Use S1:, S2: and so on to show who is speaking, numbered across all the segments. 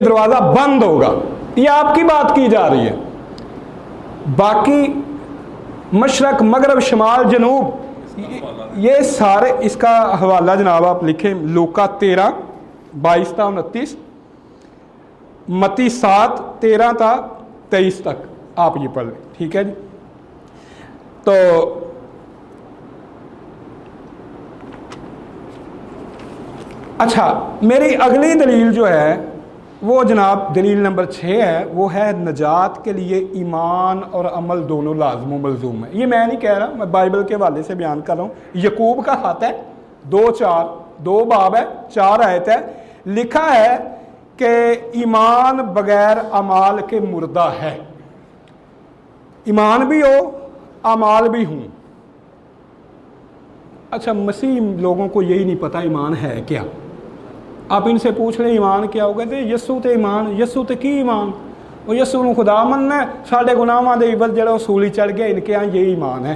S1: दरवाज़ा बंद होगा, ये आपकी बात की जा रही है। बाकी मशरक, मगरब, शमाल, जनूब, ये सारे, इसका हवाला जनाब आप लिखें, लूका 13:22 था 29, मत्ती 7:13 था 23 तक, आप ये पढ़ लें, ठीक है जी। तो अच्छा, मेरी अगली दलील जो है वो जनाब दलील नंबर 6 है, वो है नजात के लिए ईमान और अमल दोनों लाज़िम व मलज़ूम है। ये मैं नहीं कह रहा, मैं बाइबल के हवाले से बयान कर रहा हूँ। यकूब का खत है 2 बाब है, 4 आयत है, लिखा है कि ईमान बगैर अमाल के मुर्दा है। ईमान भी हो, अमाल भी हूँ। अच्छा, मसीह लोगों को यही नहीं पता ईमान है क्या। आप इनसे पूछ लें ईमान क्या हो, कहते यस्सू ते ईमान, यस्सू ते की ईमान, वो यस्सू नूं खुदा मनना, साढ़े गुनाहां दे इवज जो सूली चढ़ गया, इनके यहाँ ये ईमान है।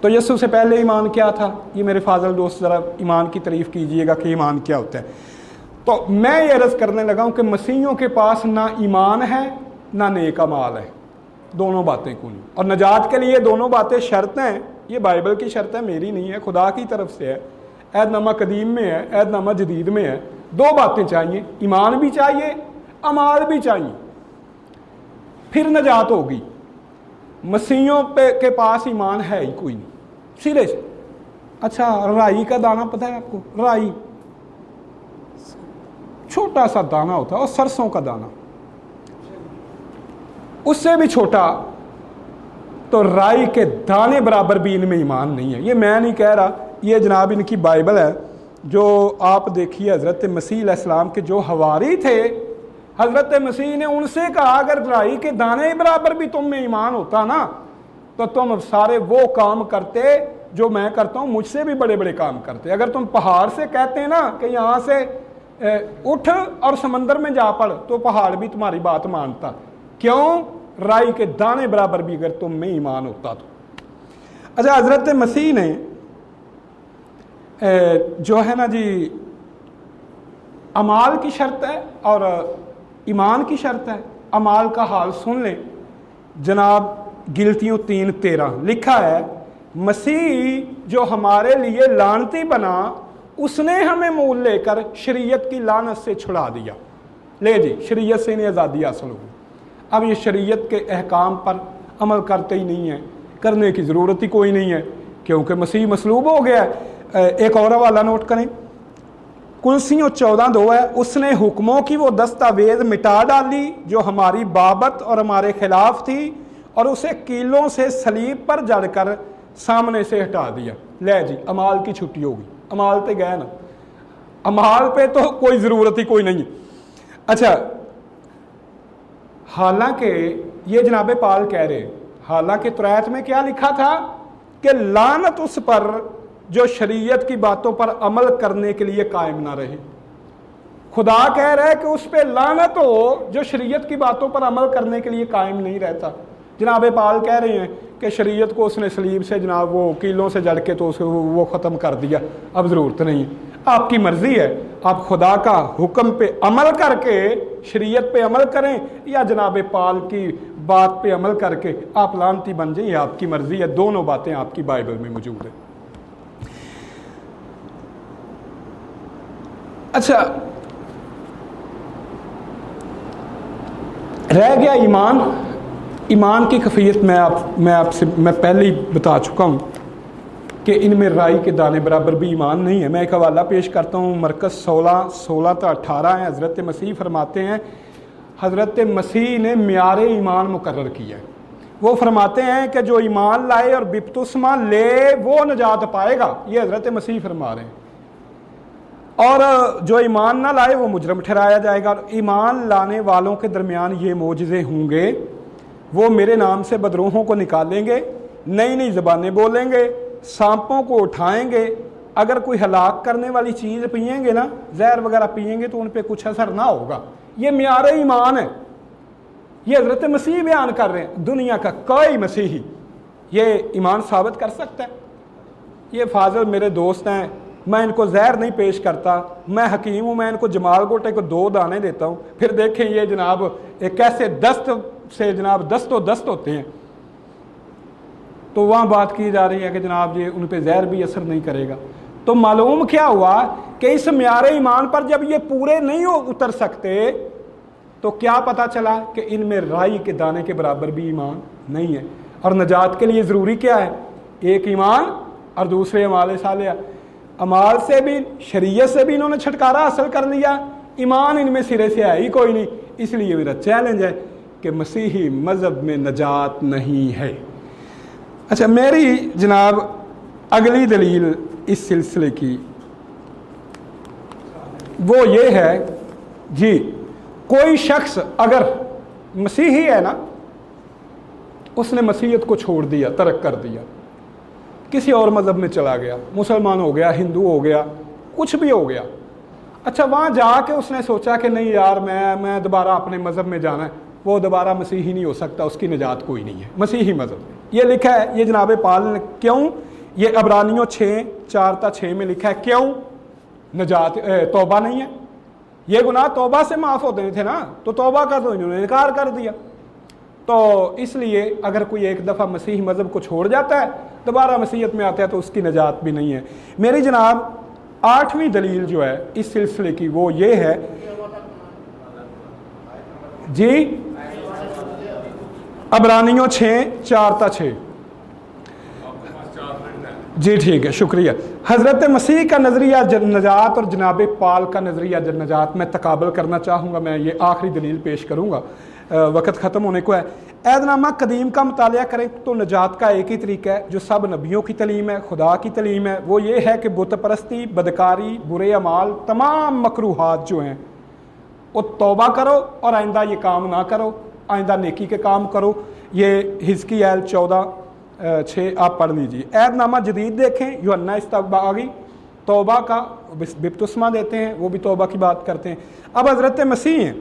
S1: तो यस्सू से पहले ईमान क्या था? ये मेरे फाजल दोस्त ज़रा ईमान की तारीफ़ कीजिएगा कि ईमान क्या होता है। तो मैं ये अर्ज़ करने लगा हूँ कि मसीहियों के पास ना ईमान है ना नेक अमाल है, दोनों बातें को नहीं। और नजात के लिए दोनों बातें शर्त हैं, ये बाइबल की शर्त है, मेरी नहीं है, खुदा की तरफ से है। ऐदनामा कदीम में है, ऐदनामा जदीद में है। दो बातें चाहिए, ईमान भी चाहिए, अमाल भी चाहिए, फिर नजात होगी। मसीहियों के पास ईमान है ही कोई नहीं, सिरे से। अच्छा, राई का दाना पता है आपको? राई छोटा सा दाना होता है, और सरसों का दाना उससे भी छोटा। तो राई के दाने बराबर भी इनमें ईमान नहीं है। ये मैं नहीं कह रहा, ये जनाब इनकी बाइबल है। जो आप देखिए हज़रत मसीह अलैहिस्सलाम के जो हवारी थे, हज़रत मसीह ने उनसे कहा अगर राई के दाने बराबर भी तुम में ईमान होता ना, तो तुम सारे वो काम करते जो मैं करता हूँ, मुझसे भी बड़े बड़े काम करते। अगर तुम पहाड़ से कहते ना कि यहाँ से उठ और समंदर में जा पड़, तो पहाड़ भी तुम्हारी बात मानता। क्यों? राई के दाने बराबर भी अगर तुम में ईमान होता तो। अच्छा, हज़रत मसीह ने जो है ना जी, अमाल की शर्त है और ईमान की शर्त है। अमाल का हाल सुन लें जनाब, गिलतियों 3:13 लिखा है, मसीह जो हमारे लिए लानती बना, उसने हमें मोल लेकर शरीयत की लानत से छुड़ा दिया। ले जी, शरीयत से इन्हें आज़ादी हासिल होगी। अब ये शरीयत के अहकाम पर अमल करते ही नहीं है, करने की ज़रूरत ही कोई नहीं है, क्योंकि मसीह मसलूब हो गया है। एक और हवाला नोट करें, कुलसियों 14:2 है, उसने हुक्मों की वो दस्तावेज मिटा डाली जो हमारी बाबत और हमारे खिलाफ थी, और उसे कीलों से सलीब पर जड़कर सामने से हटा दिया। ले जी, अमाल की छुट्टी होगी। अमाल पे गए ना, अमाल पे तो कोई ज़रूरत ही कोई नहीं है। अच्छा, हालांकि ये जनाब पाल कह रहे, हालांकि तुरैत में क्या लिखा था कि लानत उस पर जो शरीयत की बातों पर अमल करने के लिए कायम ना रहे। खुदा कह रहा है कि उस पर लानत हो जो शरीयत की बातों पर अमल करने के लिए कायम नहीं रहता। जनाब पाल कह रहे हैं कि शरीयत को उसने सलीब से जनाब वो कीलों से जड़ के तो उसे वो ख़त्म कर दिया, अब ज़रूरत नहीं है। आपकी मर्ज़ी है, आप खुदा का हुक्म पे अमल करके शरीयत पे अमल करें, या जनाब पाल की बात पे अमल करके आप लानती बन जाए, आपकी मर्ज़ी है। दोनों बातें आपकी बाइबल में मौजूद है। अच्छा, रह गया ईमान। ईमान की कैफियत मैं पहले ही बता चुका हूँ कि इनमें राई के दाने बराबर भी ईमान नहीं है। मैं एक हवाला पेश करता हूँ, मरकस 16:18 है। हज़रत मसीह फरमाते हैं, हज़रत मसीह ने म्यार ईमान मुकर्रर किया है। वो फरमाते हैं कि जो ईमान लाए और बिप्तुस्मा ले वो नजात पाएगा। ये हज़रत मसीह फरमा रहे हैं। और जो ईमान ना लाए वो मुजरम ठहराया जाएगा। और ईमान लाने वालों के दरमियान ये मोजज़े होंगे, वो मेरे नाम से बदरूहों को निकालेंगे, नई नई ज़बानें बोलेंगे, सांपों को उठाएंगे, अगर कोई हलाक करने वाली चीज़ पिएंगे ना, जहर वगैरह पिएंगे, तो उन पर कुछ असर ना होगा। ये म्यार ईमान है, ये हज़रत मसीह बयान कर रहे हैं। दुनिया का कोई मसीही ये ईमान साबित कर सकता है? ये फाजल मेरे दोस्त हैं, मैं इनको जहर नहीं पेश करता, मैं हकीम हूँ, मैं इनको जमाल गोटे को 2 दाने देता हूँ, फिर देखें ये जनाब एक कैसे दस्त से जनाब दस्तो दस्त होते हैं। तो वहाँ बात की जा रही है कि जनाब ये उन पर जहर भी असर नहीं करेगा। तो मालूम क्या हुआ कि इस म्यारे ईमान पर जब ये पूरे नहीं उतर सकते तो क्या पता चला कि इनमें राई के दाने के बराबर भी ईमान नहीं है। और नजात के लिए ज़रूरी क्या है? एक ईमान और दूसरे अमाल सालिहा। अमाल से भी शरीयत से भी इन्होंने छुटकारा हासिल कर लिया, ईमान इनमें सिरे से है ही कोई नहीं। इसलिए मेरा चैलेंज है कि मसीही मज़हब में नजात नहीं है। अच्छा, मेरी जनाब अगली दलील इस सिलसिले की वो ये है जी, कोई शख्स अगर मसीही है ना, उसने मसीहत को छोड़ दिया, तर्क कर दिया, किसी और मज़हब में चला गया, मुसलमान हो गया, हिंदू हो गया, कुछ भी हो गया। अच्छा, वहाँ जाके उसने सोचा कि नहीं यार मैं दोबारा अपने मज़हब में जाना है, वो दोबारा मसीही नहीं हो सकता, उसकी निजात कोई नहीं है मसीही मज़हब में। ये लिखा है, ये जनाब पाल ने क्यों, ये अबरानियों 6:4-6 में लिखा है क्यों निजात तौबा नहीं है। ये गुनाह तौबा से माफ़ होते थे ना, तो तौबा का तो इन्होंने इनकार कर दिया। तो इसलिए अगर कोई एक दफ़ा मसीही मज़हब को छोड़ जाता है, दोबारा मसीहत में आता है, तो उसकी निजात भी नहीं है। मेरी जनाब 8वीं दलील जो है इस सिलसिले की वो ये है जी, अबरानियों 6:4-6 जी, ठीक है, शुक्रिया। हज़रत मसीह का नज़रिया नजात और जनाब पाल का नज़रिया नजात मैं तकाबल करना चाहूँगा। मैं ये आखिरी दलील पेश करूँगा, वक़्त ख़त्म होने को है। ऐदनामा कदीम का मुतालिया करें तो नजात का एक ही तरीका है जो सब नबियों की तलीम है, खुदा की तलीम है। वो ये है कि बुत परस्ती, बदकारी, बुरे अमाल, तमाम मकरूहात जो हैं वो तौबा करो और आइंदा ये काम ना करो, आइंदा नेकी के काम करो। ये हिजकियेल 14:6 आप पढ़ लीजिए। ऐदनामा जदीद देखें, यूहन्ना इस्तबागी तौबा का बिप्तुस्मा देते हैं, वो भी तौबा की बात करते हैं। अब हज़रत मसीह हैं,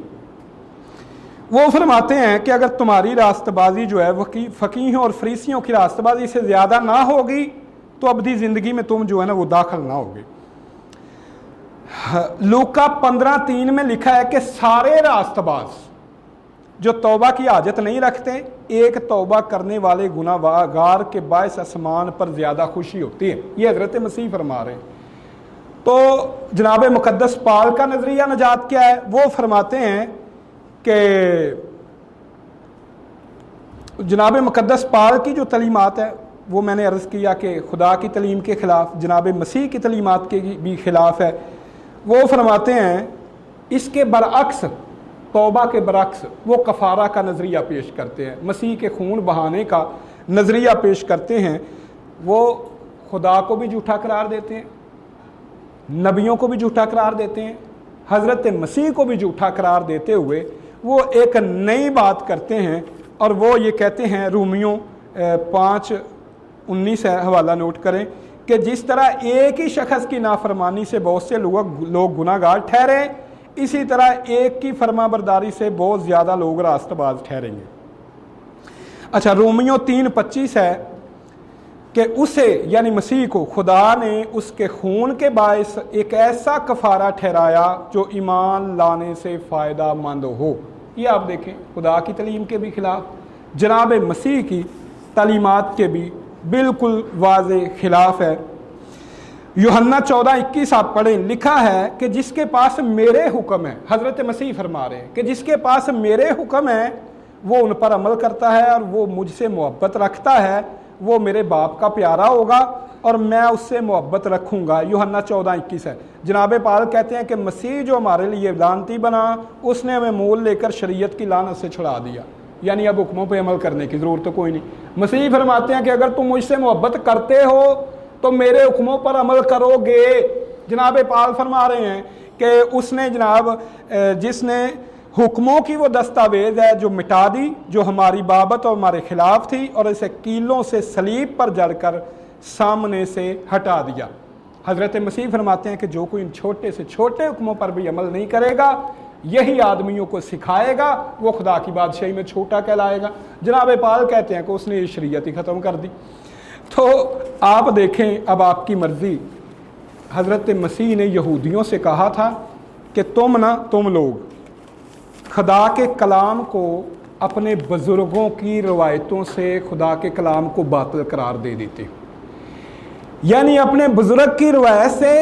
S1: वो फरमाते हैं कि अगर तुम्हारी रास्तबाजी जो है फ़कीहों और फरीसियों की रास्तबाजी से ज़्यादा ना होगी तो अबदी ज़िंदगी में तुम जो है ना वो दाखिल ना होगे। लूका 15:3 में लिखा है कि सारे रास्तबाज जो तौबा की हाजत नहीं रखते, एक तौबा करने वाले गुनाहगार के बायस आसमान पर ज़्यादा खुशी होती है। ये हज़रत मसीह फरमा रहे हैं। तो जनाब मुक़द्दस पाल का नज़रिया नजात क्या है? वो फरमाते हैं कि जनाब मुक़द्दस पाल की जो तलीमात है वो मैंने अर्ज़ किया कि खुदा की तलीम के ख़िलाफ़, जनाब मसीह की तलीमात के भी ख़िलाफ़ है। वो फरमाते हैं इसके बरअक्स, तौबा के बरअक्स वो कफ़ारा का नज़रिया पेश करते हैं, मसीह के खून बहाने का नज़रिया पेश करते हैं। वो खुदा को भी झूठा करार देते हैं, नबियों को भी झूठा करार देते हैं, हज़रत मसीह को भी झूठा करार देते हुए वो एक नई बात करते हैं और वो ये कहते हैं, रूमियों 5:19 है, हवाला नोट करें, कि जिस तरह एक ही शख्स की नाफरमानी से बहुत से लोग गुनाहगार ठहरे, इसी तरह एक की फरमाबरदारी से बहुत ज़्यादा लोग रास्तबाज ठहरेंगे। अच्छा, रोमियो 3:25 है कि उसे यानी मसीह को खुदा ने उसके खून के बायस एक ऐसा कफ़ारा ठहराया जो ईमान लाने से फ़ायदा मंद हो। ये आप देखें, खुदा की तलीम के भी ख़िलाफ़, जनाब मसीह की तालीमात के भी बिल्कुल वाज़े ख़िलाफ़ है। यूहन्ना 14:21 आप पढ़ें, लिखा है कि जिसके पास मेरे हुक्म है, हज़रत मसीह फरमा रहे हैं कि जिसके पास मेरे हुक्म है वो उन पर अमल करता है और वो मुझसे मोहब्बत रखता है, वो मेरे बाप का प्यारा होगा और मैं उससे मोहब्बत रखूँगा। यूहन्ना 14:21 है। जनाब पाल कहते हैं कि मसीह जो हमारे लिए लानती बना, उसने हमें मोल लेकर शरीयत की लानत से छुड़ा दिया, यानी अब हुक्मों पे अमल करने की ज़रूरत तो कोई नहीं। मसीह फरमाते हैं कि अगर तुम मुझसे मोहब्बत करते हो तो मेरे हुक्मों पर अमल करोगे। जनाब पाल फरमा रहे हैं कि उसने जनाब जिसने हुक्मों की वो दस्तावेज़ है जो मिटा दी, जो हमारी बाबत और हमारे ख़िलाफ़ थी, और इसे कीलों से सलीब पर जड़कर सामने से हटा दिया। हज़रत मसीह फरमाते हैं कि जो कोई इन छोटे से छोटे हुक्मों पर भी अमल नहीं करेगा, यही आदमियों को सिखाएगा, वो खुदा की बादशाही में छोटा कहलाएगा। जनाब पाल कहते हैं कि उसने ये शरीयत ही ख़त्म कर दी। तो आप देखें, अब आपकी मर्ज़ी हज़रत मसीह ने यहूदियों से कहा था कि तुम लोग खुदा के कलाम को अपने बुज़ुर्गों की रवायतों से खुदा के कलाम को बातिल करार दे देते हो, यानी अपने बुज़ुर्ग की रवायत से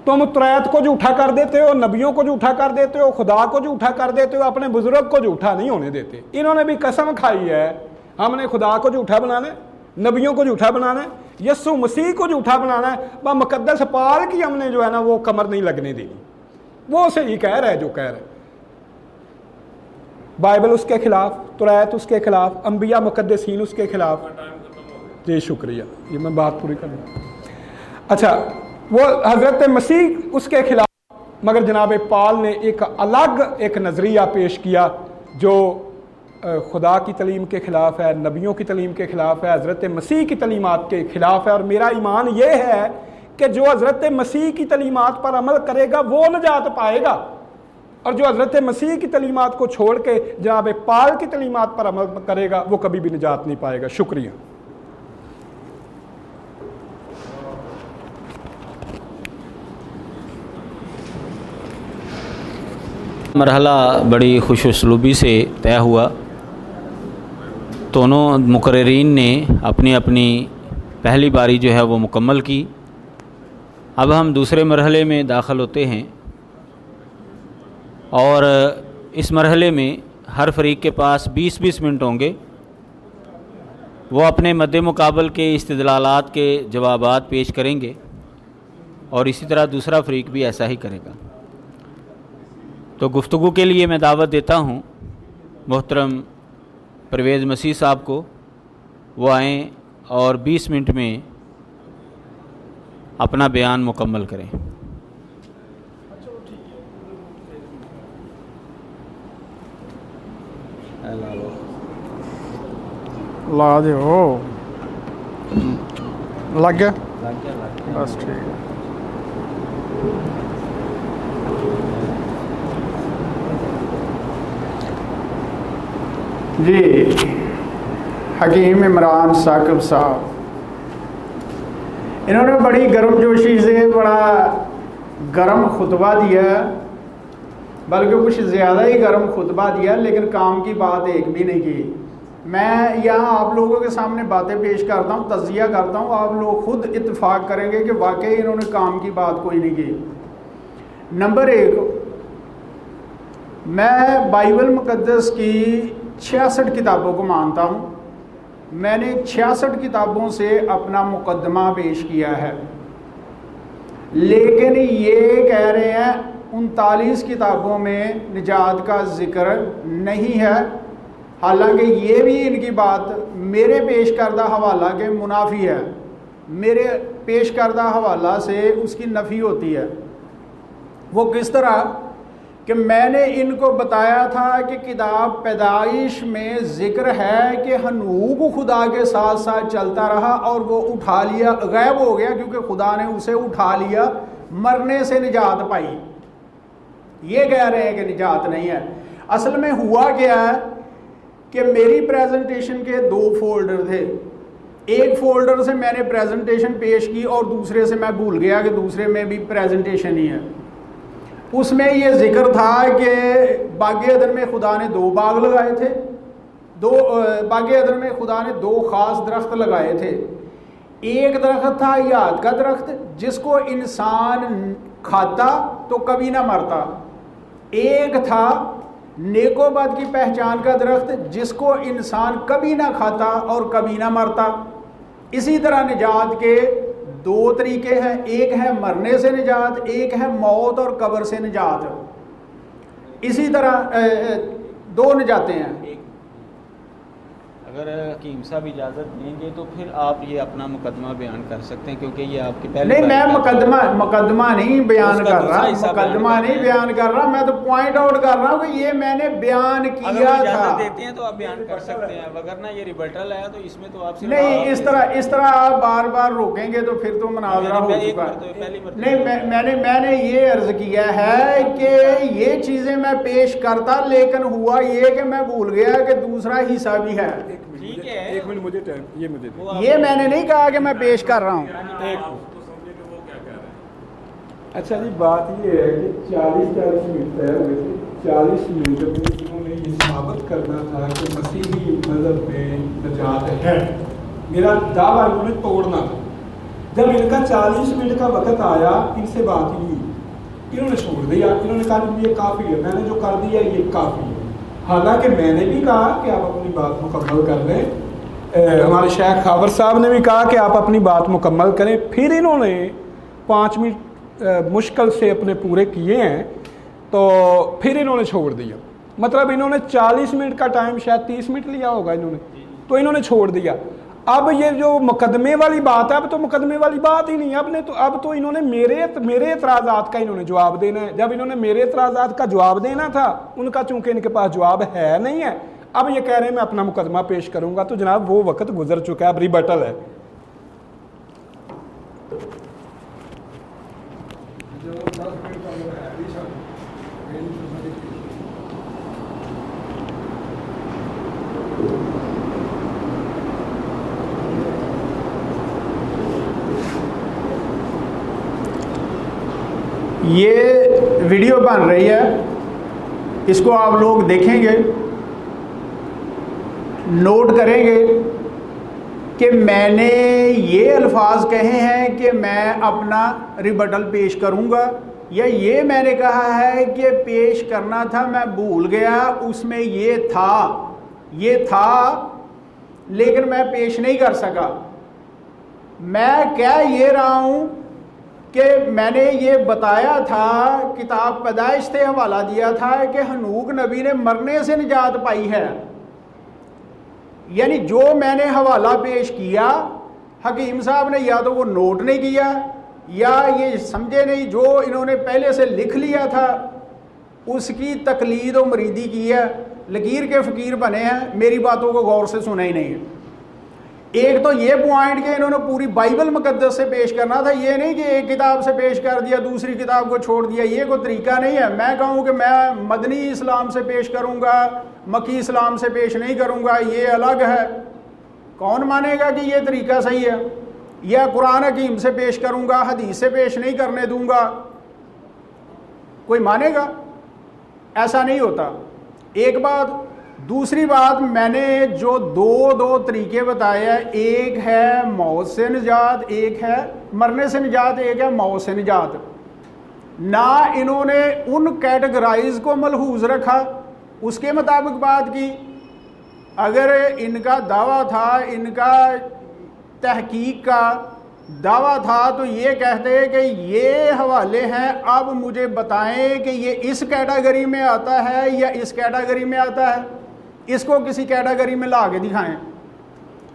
S1: तुम तौरात को झूठा कर देते हो, नबियों को झूठा कर देते हो, खुदा को झूठा कर देते हो, अपने बुज़ुर्ग को झूठा नहीं होने देते। इन्होंने भी कसम खाई है हमने खुदा को झूठा बनाना है, नबियों को झूठा बनाना है, यीशु मसीह को झूठा बनाना है, व मुकद्दस पाल की हमने जो है ना वो कमर नहीं लगने देनी। वो सही कह रहा है जो कह रहा है। बाइबल उसके खिलाफ, तौरात उसके खिलाफ, अंबिया मुकद्दसीन उसके खिलाफ। जी शुक्रिया, ये मैं बात पूरी कर लूँ। अच्छा, वो हज़रत मसीह उसके खिलाफ, मगर जनाब पाल ने एक अलग एक नज़रिया पेश किया जो खुदा की तलीम के ख़िलाफ़ है, नबियों की तलीम के ख़िलाफ़ है, हज़रत मसीह की तलीमात के ख़िलाफ़ है। और मेरा ईमान ये है कि जो हज़रत मसीह की तलीमात पर अमल करेगा वो नजात पाएगा, और जो हज़रत मसीह की तलीमात को छोड़ के जनाब पाल की तलीमात पर अमल करेगा वो कभी भी निजात नहीं पाएगा। शुक्रिया।
S2: मरहला बड़ी खुश उसलूबी से तय हुआ। दोनों मुकर्रिरीन ने अपनी अपनी पहली बारी जो है वो मुकम्मल की। अब हम दूसरे मरहले में दाखिल होते हैं और इस मरहले में हर फरीक के पास 20-20 मिनट होंगे। वो अपने मद्दे मुकाबल के इस्तिदलालात के जवाबात पेश करेंगे और इसी तरह दूसरा फरीक भी ऐसा ही करेगा। तो गुफ्तगू के लिए मैं दावत देता हूँ मोहतरम परवेज़ मसीह साहब को, वो आएँ और 20 मिनट में अपना बयान मुकम्मल करें।
S3: ला दो, लग गया बस ठीक है। जी हकीम इमरान साकिब साहब, इन्होंने बड़ी गर्मजोशी से बड़ा गर्म खुतबा दिया, बल्कि कुछ ज़्यादा ही गर्म खुतबा दिया, लेकिन काम की बात एक भी नहीं की। मैं यहाँ आप लोगों के सामने बातें पेश करता हूँ, तज़किया करता हूँ, आप लोग खुद इत्तेफाक करेंगे कि वाकई इन्होंने काम की बात कोई नहीं की। नंबर एक, मैं बाइबल मुक़द्दस की 66 किताबों को मानता हूँ। मैंने 66 किताबों से अपना मुकदमा पेश किया है, लेकिन ये कह रहे हैं 39 किताबों में निजात का ज़िक्र नहीं है। हालांकि ये भी इनकी बात मेरे पेश करदा हवाला के मुनाफी है, मेरे पेश करदा हवाला से उसकी नफ़ी होती है। वो किस तरह कि मैंने इनको बताया था कि किताब पैदाइश में ज़िक्र है कि हनूक खुदा के साथ साथ चलता रहा और वो उठा लिया, गायब हो गया क्योंकि खुदा ने उसे उठा लिया, मरने से निजात पाई। ये कह रहे हैं कि निजात नहीं है। असल में हुआ क्या है कि मेरी प्रेजेंटेशन के 2 फोल्डर थे। एक फोल्डर से मैंने प्रेजेंटेशन पेश की और दूसरे से मैं भूल गया कि दूसरे में भी प्रेजेंटेशन ही है। उसमें ये जिक्र था कि बाग़े अदन में खुदा ने 2 बाग लगाए थे, बाग़े अदन में खुदा ने 2 ख़ास दरख्त लगाए थे। एक दरख्त था हयात का दरख्त, जिसको इंसान खाता तो कभी ना मरता। एक था नेकोबद की पहचान का दरख्त, जिसको इंसान कभी ना खाता और कभी ना मरता। इसी तरह निजात के 2 तरीके हैं, एक है मरने से निजात, एक है मौत और कब्र से निजात। इसी तरह 2 निजातें हैं।
S2: अगर हकीम साहब इजाज़त देंगे तो फिर आप ये अपना मुकदमा बयान कर सकते हैं, क्योंकि ये आपकी पहले
S3: नहीं, मैं मुकदमा नहीं बयान कर रहा, मुकदमा नहीं बयान कर रहा, मैं तो पॉइंट आउट कर रहा हूँ कि ये मैंने बयान किया था।
S2: देते हैं तो आप बयान कर सकते हैं, वरना ये रिबर्टल है तो इसमें तो आप
S3: नहीं, इस तरह आप बार बार रोकेंगे तो फिर तो मुनाज़रा हो चुका है। नहीं, मैंने ये अर्ज किया है कि ये चीज़ें मैं पेश करता, लेकिन हुआ ये कि मैं भूल गया कि दूसरा हिस्सा भी है।
S2: ठीक है,
S1: 1 मिनट मुझे टाइम, ये
S3: मैंने नहीं कहा कि मैं पेश कर रहा हूँ।
S1: अच्छा जी, बात ये है कि 40 मिनट तय हुए थे। 40 मिनट में इन्होंने ये साबित करना था कि मसीही मज़हब में निजात है। मेरा दावा इन्होंने तोड़ना था। जब इनका 40 मिनट का वक्त आया, इनसे बात ही हुई, इन्होंने छोड़ दिया। इन्होंने कहा ये काफ़ी है, मैंने जो कर दिया ये काफ़ी है। हालांकि मैंने भी कहा कि आप अपनी बात मुकम्मल कर लें। हमारे शेख खावर साहब ने भी कहा कि आप अपनी बात मुकम्मल करें। फिर इन्होंने 5 मिनट मुश्किल से अपने पूरे किए हैं, तो फिर इन्होंने छोड़ दिया। मतलब इन्होंने 40 मिनट का टाइम शायद 30 मिनट लिया होगा इन्होंने, तो इन्होंने छोड़ दिया। अब ये जो मुकदमे वाली बात है, अब तो मुकदमे वाली बात ही नहीं है। अब तो इन्होंने मेरे एतराज़ात का इन्होंने जवाब देना है। जब इन्होंने मेरे एतराज़ात का जवाब देना था, उनका चूंकि इनके पास जवाब है नहीं है, अब ये कह रहे हैं मैं अपना मुकदमा पेश करूंगा। तो जनाब वो वक्त गुजर चुका है, अब रिबटल है।
S3: ये वीडियो बन रही है, इसको आप लोग देखेंगे, नोट करेंगे कि मैंने ये अल्फाज कहे हैं कि मैं अपना रिबटल पेश करूंगा, या ये मैंने कहा है कि पेश करना था मैं भूल गया, उसमें ये था लेकिन मैं पेश नहीं कर सका। मैं कह ये रहा हूँ कि मैंने ये बताया था, किताब पैदाइश से हवाला दिया था कि हनूक नबी ने मरने से निजात पाई है। यानी जो मैंने हवाला पेश किया, हकीम साहब ने या तो वो नोट नहीं किया या ये समझे नहीं, जो इन्होंने पहले से लिख लिया था उसकी तकलीद और मरीदी की है, लकीर के फ़कीर बने हैं, मेरी बातों को गौर से सुना ही नहीं है। एक तो ये पॉइंट कि इन्होंने पूरी बाइबल मुकद्दस से पेश करना था, ये नहीं कि एक किताब से पेश कर दिया दूसरी किताब को छोड़ दिया, ये कोई तरीका नहीं है। मैं कहूँ कि मैं मदनी इस्लाम से पेश करूँगा, मक्की इस्लाम से पेश नहीं करूँगा, ये अलग है। कौन मानेगा कि ये तरीका सही है? या कुरान हकीम से पेश करूँगा, हदीस से पेश नहीं करने दूँगा, कोई मानेगा? ऐसा नहीं होता। एक बात। दूसरी बात, मैंने जो दो तरीके बताए हैं, एक है मौत से निजात, एक है मरने से निजात, एक है मौत से निजात। ना इन्होंने उन कैटेगराइज को मलहूज रखा, उसके मुताबिक बात की। अगर इनका दावा था, इनका तहकीक का दावा था, तो ये कहते कि ये हवाले हैं, अब मुझे बताएं कि ये इस कैटेगरी में आता है या इस कैटेगरी में आता है, इसको किसी कैटेगरी में ला के दिखाएं।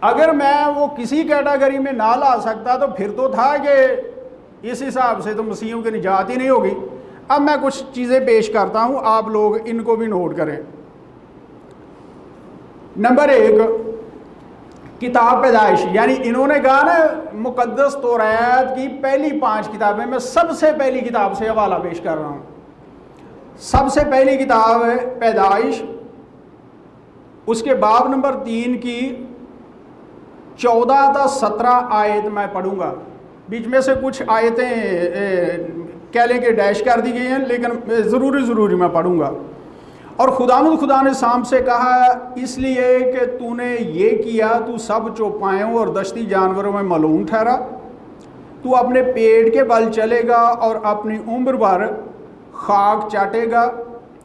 S3: अगर मैं वो किसी कैटेगरी में ना ला सकता तो फिर तो था कि इस हिसाब से तो मसीहों की निजात ही नहीं होगी। अब मैं कुछ चीज़ें पेश करता हूँ, आप लोग इनको भी नोट करें। नंबर 1, किताब पैदाइश, यानी इन्होंने कहा ना मुकद्दस तौरात की पहली 5 किताबें, मैं सबसे पहली किताब से हवाला पेश कर रहा हूँ। सबसे पहली किताब है पैदाइश, उसके बाब नंबर 3 की 14 था 17 आयत मैं पढ़ूंगा। बीच में से कुछ आयतें कह लें कि डैश कर दी गई हैं, लेकिन ज़रूरी मैं पढ़ूंगा। और खुदा ने शाम से कहा, इसलिए कि तूने ये किया, तू सब चौपायों और दश्ती जानवरों में मलूम ठहरा, तू अपने पेट के बल चलेगा और अपनी उम्र भर खाक चाटेगा,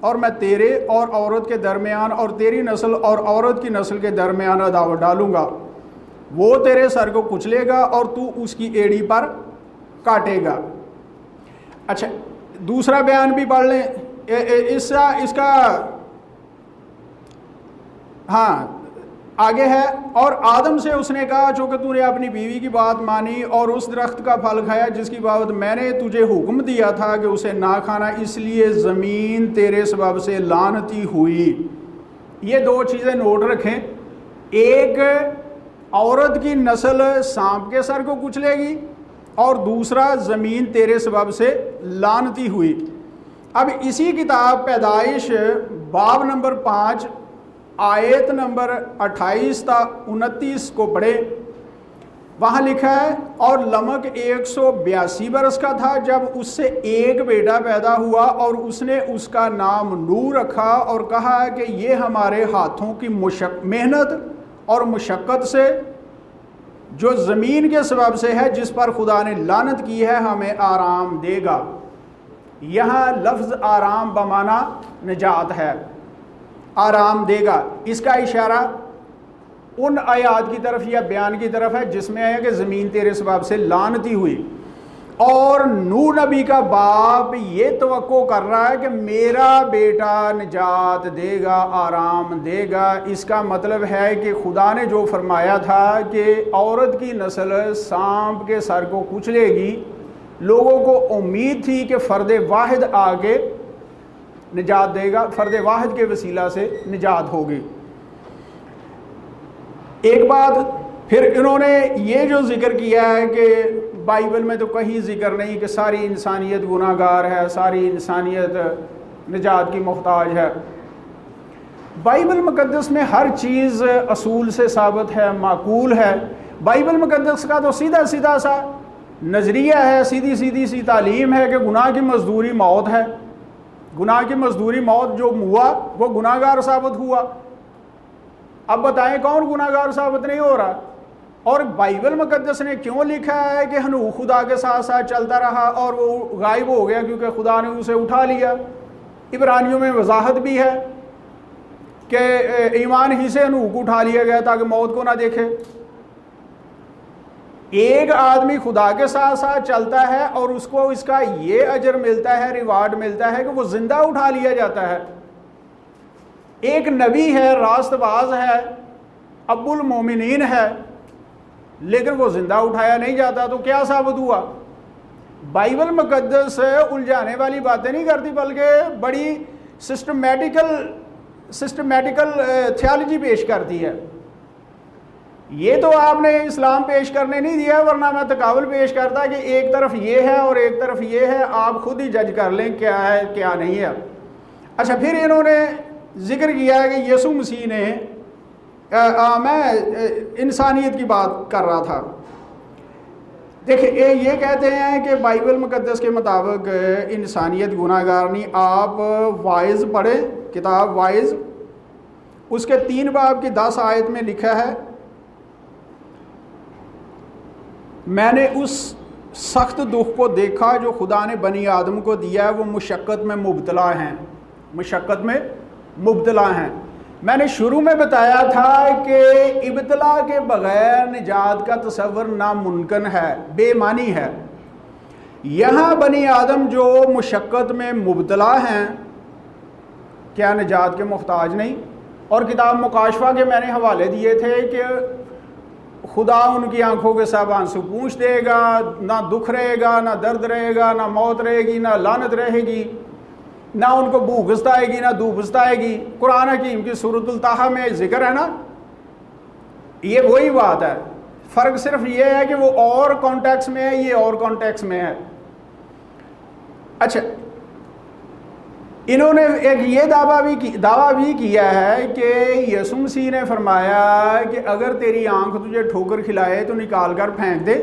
S3: और मैं तेरे और औरत के दरमियान और तेरी नस्ल और औरत की नस्ल के दरमियान अदावत डालूंगा। वो तेरे सर को कुचलेगा और तू उसकी एड़ी पर काटेगा। अच्छा, दूसरा बयान भी पढ़ लें इसका। हाँ, आगे है, और आदम से उसने कहा, चूँकि तूने अपनी बीवी की बात मानी और उस दरख्त का फल खाया जिसकी बाबत मैंने तुझे हुक्म दिया था कि उसे ना खाना, इसलिए ज़मीन तेरे सबब से लानती हुई। ये 2 चीज़ें नोट रखें। एक, औरत की नस्ल सांप के सर को कुचलेगी, और दूसरा, ज़मीन तेरे सबब से लानती हुई। अब इसी किताब पैदाइश बाब नंबर 5 आयत नंबर 28 था 29 को पढ़े। وہاں لکھا ہے اور لمک 182 برس کا تھا جب اس سے ایک بیٹا پیدا ہوا اور اس نے اس کا نام نوح رکھا اور کہا کہ یہ ہمارے ہاتھوں کی محنت اور مشقت سے جو زمین کے سبب سے ہے جس پر خدا نے لعنت کی ہے ہمیں آرام دے گا۔ یہاں لفظ آرام بمعنی نجات ہے، آرام دے گا۔ اس کا اشارہ ان آیات کی طرف یا بیان کی طرف ہے جس میں ہے کہ زمین تیرے سبب سے لعنتی ہوئی، اور نوح نبی کا باپ یہ توقع کر رہا ہے کہ میرا بیٹا نجات دے گا، آرام دے گا۔ اس کا مطلب ہے کہ خدا نے جو فرمایا تھا کہ عورت کی نسل سانپ کے سر کو کچلے گی، لوگوں کو امید تھی کہ فرد واحد آ کے نجات دے گا، فرد واحد کے وسیلہ سے نجات ہوگی۔ ایک بات پھر انہوں نے یہ جو ذکر کیا ہے کہ بائبل میں تو کہیں ذکر نہیں کہ ساری انسانیت گناہ گار ہے، ساری انسانیت نجات کی محتاج ہے۔ بائبل مقدس میں ہر چیز اصول سے ثابت ہے، معقول ہے۔ بائبل مقدس کا تو سیدھا سیدھا سا نظریہ ہے، سیدھی سیدھی سی تعلیم ہے کہ گناہ کی مزدوری موت ہے، گناہ کی مزدوری موت، جو ہوا وہ گناہ گار ثابت ہوا۔ اب بتائیں کون گناہ گار ثابت نہیں ہو رہا؟ اور بائبل مقدس نے کیوں لکھا ہے کہ ہنوح خدا کے ساتھ ساتھ چلتا رہا اور وہ غائب ہو گیا کیونکہ خدا نے اسے اٹھا لیا؟ عبرانیوں میں وضاحت بھی ہے کہ ایمان ہی سے ہنوح کو اٹھا لیا گیا تاکہ موت کو نہ دیکھے۔ ایک آدمی خدا کے ساتھ ساتھ چلتا ہے اور اس کو اس کا یہ اجر ملتا ہے، ریوارڈ ملتا ہے کہ وہ زندہ اٹھا لیا جاتا ہے۔ ایک نبی ہے، راست باز ہے، ابو المومنین ہے، لیکن وہ زندہ اٹھایا نہیں جاتا، تو کیا ثابت ہوا؟ بائبل مقدس الجھانے والی باتیں نہیں کرتی بلکہ بڑی سسٹمیٹیکل تھیالوجی پیش کرتی ہے۔ یہ تو آپ نے اسلام پیش کرنے نہیں دیا، ورنہ میں تقابل پیش کرتا کہ ایک طرف یہ ہے اور ایک طرف یہ ہے، آپ خود ہی جج کر لیں کیا ہے کیا نہیں ہے۔ اچھا، پھر انہوں نے ذکر کیا ہے کہ یسوع مسیح نے میں انسانیت کی بات کر رہا تھا۔ دیکھیں یہ کہتے ہیں کہ بائبل مقدس کے مطابق انسانیت گناہ گار نہیں۔ آپ وائز پڑھیں، کتاب وائز، اس کے 3 باب کی 10 آیت میں لکھا ہے، میں نے اس سخت دکھ کو دیکھا جو خدا نے بنی آدم کو دیا ہے، وہ مشقت میں مبتلا ہیں، مشقت میں مبتلا ہیں۔ میں نے شروع میں بتایا تھا کہ ابتلا کے بغیر نجات کا تصور ناممکن ہے، بے معنی ہے۔ یہاں بنی آدم جو مشقت میں مبتلا ہیں، کیا نجات کے محتاج نہیں؟ اور کتاب مکاشفہ کے میں نے حوالے دیے تھے کہ خدا ان کی آنکھوں کے سب آنسو پوچھ دے گا، نہ دکھ رہے گا، نہ درد رہے گا، نہ موت رہے گی، نہ لعنت رہے گی، نہ ان کو بھوک آئے گی، نہ دھوپ آئے گی۔ قرآن حکیم کی سورۃ الطٰہٰ میں ذکر ہے نا، یہ وہی بات ہے۔ فرق صرف یہ ہے کہ وہ اور کانٹیکس میں ہے، یہ اور کانٹیکس میں ہے۔ اچھا، انہوں نے ایک یہ دعویٰ بھی کیا ہے کہ یسوع مسیح نے فرمایا کہ اگر تیری آنکھ تجھے ٹھوکر کھلائے تو نکال کر پھینک دے،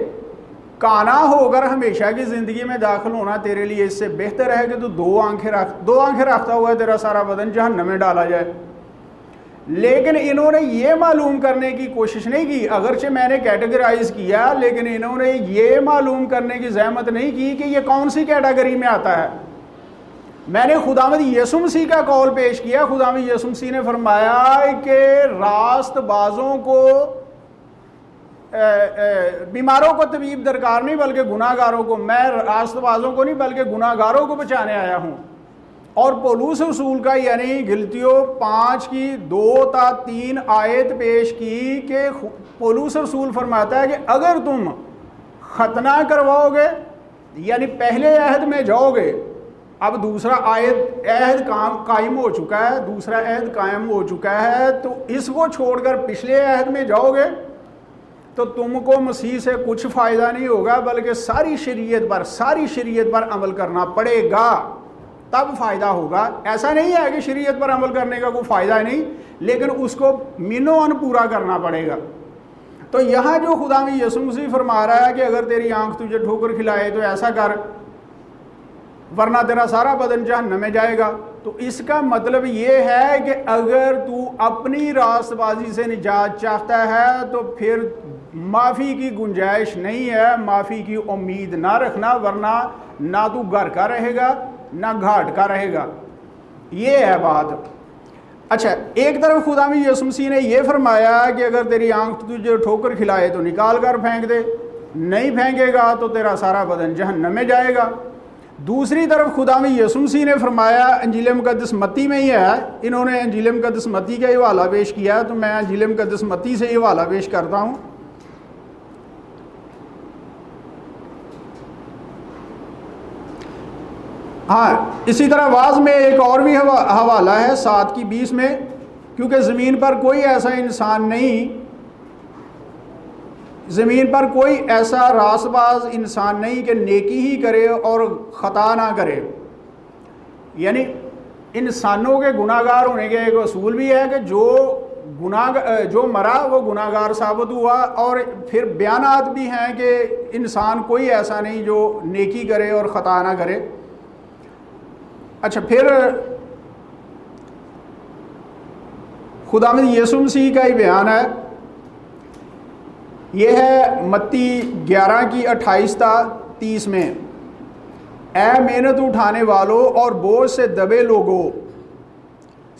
S3: کانا ہو کر ہمیشہ کی زندگی میں داخل ہونا تیرے لیے اس سے بہتر ہے کہ تو دو آنکھیں رکھتا ہوا ہے تیرا سارا بدن جہنم میں ڈالا جائے۔ لیکن انہوں نے یہ معلوم کرنے کی کوشش نہیں کی، اگرچہ میں نے کیٹیگرائز کیا، لیکن انہوں نے یہ معلوم کرنے کی زحمت نہیں کی کہ یہ کون سی کیٹیگری میں آتا ہے۔ میں نے خداوند یسوع مسیح کا قول پیش کیا۔ خداوند یسوع مسیح نے فرمایا کہ راست بازوں کو، بیماروں کو طبیب درکار نہیں بلکہ گناہ گاروں کو، میں راست بازوں کو نہیں بلکہ گناہ گاروں کو بچانے آیا ہوں۔ اور پولس رسول کا یعنی گلتیوں 5 کی 2 تا 3 آیت پیش کی کہ پولس رسول فرماتا ہے کہ اگر تم ختنہ کرواؤ گے یعنی پہلے عہد میں جاؤ گے، اب دوسرا عہد قائم ہو چکا ہے، دوسرا عہد قائم ہو چکا ہے، تو اس کو چھوڑ کر پچھلے عہد میں جاؤ گے تو تم کو مسیح سے کچھ فائدہ نہیں ہوگا بلکہ ساری شریعت پر عمل کرنا پڑے گا، تب فائدہ ہوگا۔ ایسا نہیں ہے کہ شریعت پر عمل کرنے کا کوئی فائدہ نہیں، لیکن اس کو مینو ان پورا کرنا پڑے گا۔ تو یہاں جو خدا میں یسوع مسیح فرما رہا ہے کہ اگر تیری آنکھ تجھے ٹھوکر کھلائے تو ایسا کر ورنہ تیرا سارا بدن جہنم میں جائے گا، تو اس کا مطلب یہ ہے کہ اگر تو اپنی راست بازی سے نجات چاہتا ہے تو پھر معافی کی گنجائش نہیں ہے، معافی کی امید نہ رکھنا، ورنہ نہ تو گھر کا رہے گا نہ گھاٹ کا رہے گا. یہ ہے بات. اچھا، ایک طرف خدا میں یسوع مسیح نے یہ فرمایا کہ اگر تیری آنکھ تجھے ٹھوکر کھلائے تو نکال کر پھینک دے، نہیں پھینکے گا تو تیرا سارا بدن جہنم میں جائے گا. دوسری طرف خدا میں یسوع مسیح نے فرمایا، انجیل مقدس متی میں ہی ہے، انہوں نے انجیل مقدس متی کا حوالہ پیش کیا تو میں انجیل مقدس متی سے حوالہ پیش کرتا ہوں. ہاں، اسی طرح واز میں ایک اور بھی حوالہ ہے 7:20 میں، کیونکہ زمین پر کوئی ایسا انسان نہیں، زمین پر کوئی ایسا راست باز انسان نہیں کہ نیکی ہی کرے اور خطا نہ کرے. یعنی انسانوں کے گناہ گار ہونے کے ایک اصول بھی ہے کہ جو مرا وہ گناہ گار ثابت ہوا، اور پھر بیانات بھی ہیں کہ انسان کوئی ایسا نہیں جو نیکی کرے اور خطا نہ کرے. اچھا، پھر خداوند یسوع مسیح کا ہی بیان ہے، یہ ہے متی 11:28-30 میں، اے محنت اٹھانے والوں اور بوجھ سے دبے لوگوں،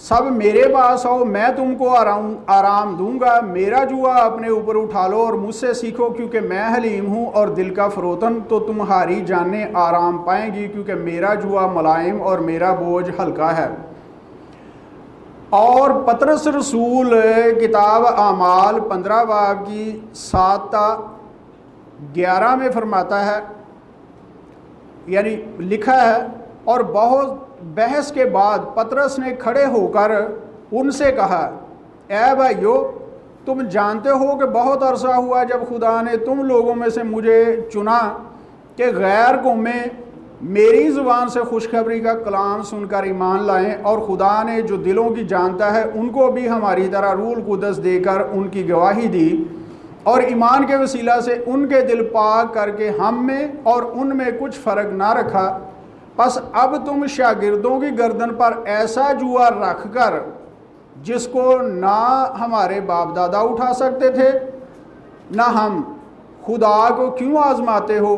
S3: سب میرے پاس آؤ، میں تم کو آرام دوں گا. میرا جوا اپنے اوپر اٹھا لو اور مجھ سے سیکھو، کیونکہ میں حلیم ہوں اور دل کا فروتن، تو تمہاری جانیں آرام پائیں گی، کیونکہ میرا جوا ملائم اور میرا بوجھ ہلکا ہے. اور پطرس رسول کتاب اعمال 15 باب کی 7-11 میں فرماتا ہے، یعنی لکھا ہے، اور بہت بحث کے بعد پطرس نے کھڑے ہو کر ان سے کہا، اے بھائیو، تم جانتے ہو کہ بہت عرصہ ہوا جب خدا نے تم لوگوں میں سے مجھے چنا کہ غیر قومیں میری زبان سے خوشخبری کا کلام سن کر ایمان لائیں، اور خدا نے جو دلوں کی جانتا ہے ان کو بھی ہماری طرح روح القدس دے کر ان کی گواہی دی، اور ایمان کے وسیلہ سے ان کے دل پاک کر کے ہم میں اور ان میں کچھ فرق نہ رکھا. پس اب تم شاگردوں کی گردن پر ایسا جوا رکھ کر، جس کو نہ ہمارے باپ دادا اٹھا سکتے تھے نہ ہم، خدا کو کیوں آزماتے ہو؟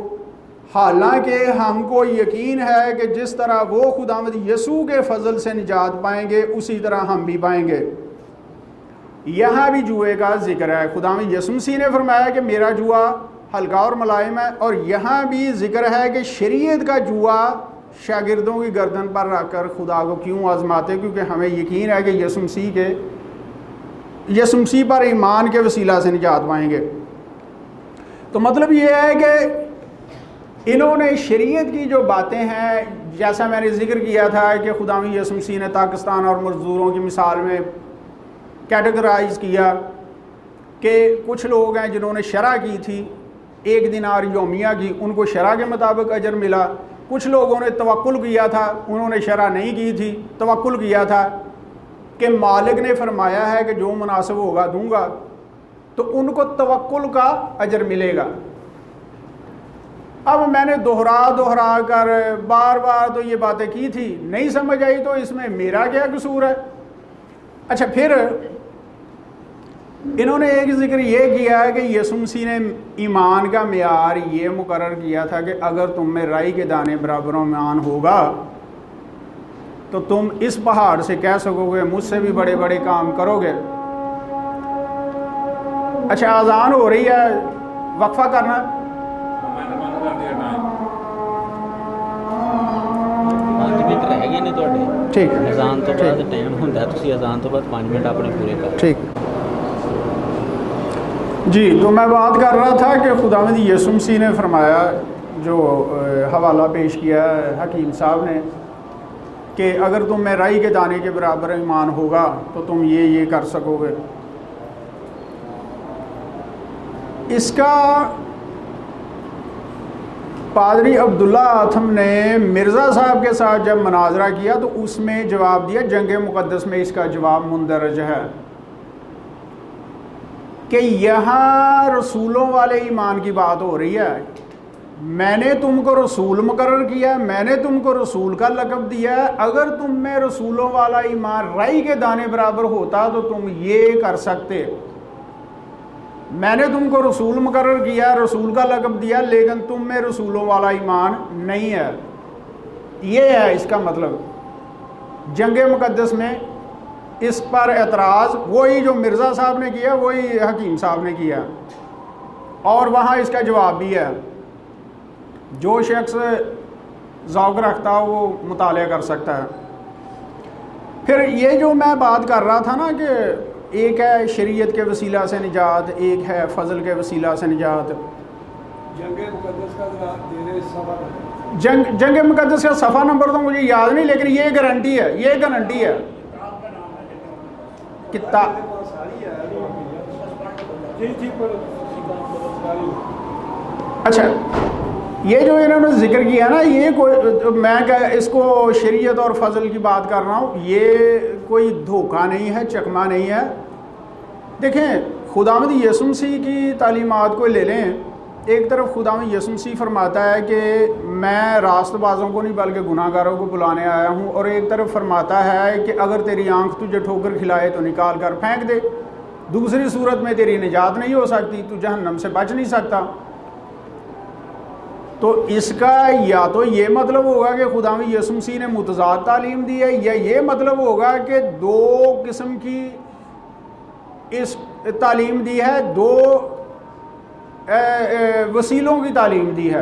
S3: حالانکہ ہم کو یقین ہے کہ جس طرح وہ خداوند یسوع کے فضل سے نجات پائیں گے اسی طرح ہم بھی پائیں گے. یہاں بھی جوئے کا ذکر ہے. خداوند یسوع مسیح نے فرمایا کہ میرا جوا ہلکا اور ملائم ہے، اور یہاں بھی ذکر ہے کہ شریعت کا جوا شاگردوں کی گردن پر رکھ کر خدا کو کیوں آزماتے، کیونکہ ہمیں یقین ہے کہ یسوع مسیح پر ایمان کے وسیلہ سے نجات پائیں گے. تو مطلب یہ ہے کہ انہوں نے شریعت کی جو باتیں ہیں، جیسا میں نے ذکر کیا تھا کہ خداوند یسوع مسیح نے پاکستان اور مزدوروں کی مثال میں کیٹیگرائز کیا کہ کچھ لوگ ہیں جنہوں نے شرع کی تھی، 1 دینار یومیہ کی، ان کو شرع کے مطابق اجر ملا. کچھ لوگوں نے توکل کیا تھا، انہوں نے شرع نہیں کی تھی، توکل کیا تھا کہ مالک نے فرمایا ہے کہ جو مناسب ہوگا دوں گا، تو ان کو توکل کا اجر ملے گا. اب میں نے دوہرا کر بار بار تو یہ باتیں کی تھی، نہیں سمجھ آئی تو اس میں میرا کیا قصور ہے؟ اچھا، پھر انہوں نے ایک ذکر یہ کیا ہے کہ یسوع مسیح نے ایمان کا معیار یہ مقرر کیا تھا کہ اگر تم میں رائی کے دانے برابر ایمان ہوگا تو تم اس پہاڑ سے کہہ سکو گے مجھ سے بھی بڑے بڑے کام کرو گے. اچھا، اذان ہو رہی ہے، وقفہ کرنا. ٹھیک ہے،
S2: اذان تو بعد ٹائم ہوتا ہے، تسی اذان تو بعد 5 منٹ اپنے پورے کر.
S3: ٹھیک. جی، تو میں بات کر رہا تھا کہ خداوند یسوع مسیح نے فرمایا، جو حوالہ پیش کیا ہے حکیم صاحب نے، کہ اگر تم میں رائی کے دانے کے برابر ایمان ہوگا تو تم یہ کر سکو گے. اس کا پادری عبداللہ آتھم نے مرزا صاحب کے ساتھ جب مناظرہ کیا تو اس میں جواب دیا، جنگ مقدس میں اس کا جواب مندرج ہے. کہ یہاں رسولوں والے ایمان کی بات ہو رہی ہے. میں نے تم کو رسول مقرر کیا, میں نے تم کو رسول کا لقب دیا ہے, اگر تم میں رسولوں والا ایمان رائی کے دانے برابر ہوتا تو تم یہ کر سکتے. میں نے تم کو رسول مقرر کیا, رسول کا لقب دیا, لیکن تم میں رسولوں والا ایمان نہیں ہے. یہ ہے اس کا مطلب. جنگ مقدس میں اس پر اعتراض وہی جو مرزا صاحب نے کیا, وہی حکیم صاحب نے کیا, اور وہاں اس کا جواب بھی ہے. جو شخص ذوق رکھتا ہو وہ مطالعہ کر سکتا ہے. پھر یہ جو میں بات کر رہا تھا نا کہ ایک ہے شریعت کے وسیلہ سے نجات, ایک ہے فضل کے وسیلہ سے نجات.
S1: جنگ مقدس کا
S3: جنگ مقدس کا صفحہ نمبر تو مجھے یاد نہیں, لیکن یہ گارنٹی ہے, یہ گارنٹی ہے. کتاب اچھا, یہ جو انہوں نے ذکر کیا نا, یہ کوئی میں اس کو شریعت اور فضل کی بات کر رہا ہوں, یہ کوئی دھوکہ نہیں ہے, چکما نہیں ہے. دیکھیں خداوند یسوع مسیح کی تعلیمات کو لے لیں. ایک طرف خداوند یسوع مسیح فرماتا ہے کہ میں راست بازوں کو نہیں بلکہ گناہ گاروں کو بلانے آیا ہوں, اور ایک طرف فرماتا ہے کہ اگر تیری آنکھ تجھے ٹھوکر کھلائے تو نکال کر پھینک دے. دوسری صورت میں تیری نجات نہیں ہو سکتی, تو جہنم سے بچ نہیں سکتا. تو اس کا یا تو یہ مطلب ہوگا کہ خداوند یسوع مسیح نے متضاد تعلیم دی ہے, یا یہ مطلب ہوگا کہ دو قسم کی اس تعلیم دی ہے, دو وسیلوں کی تعلیم دی ہے.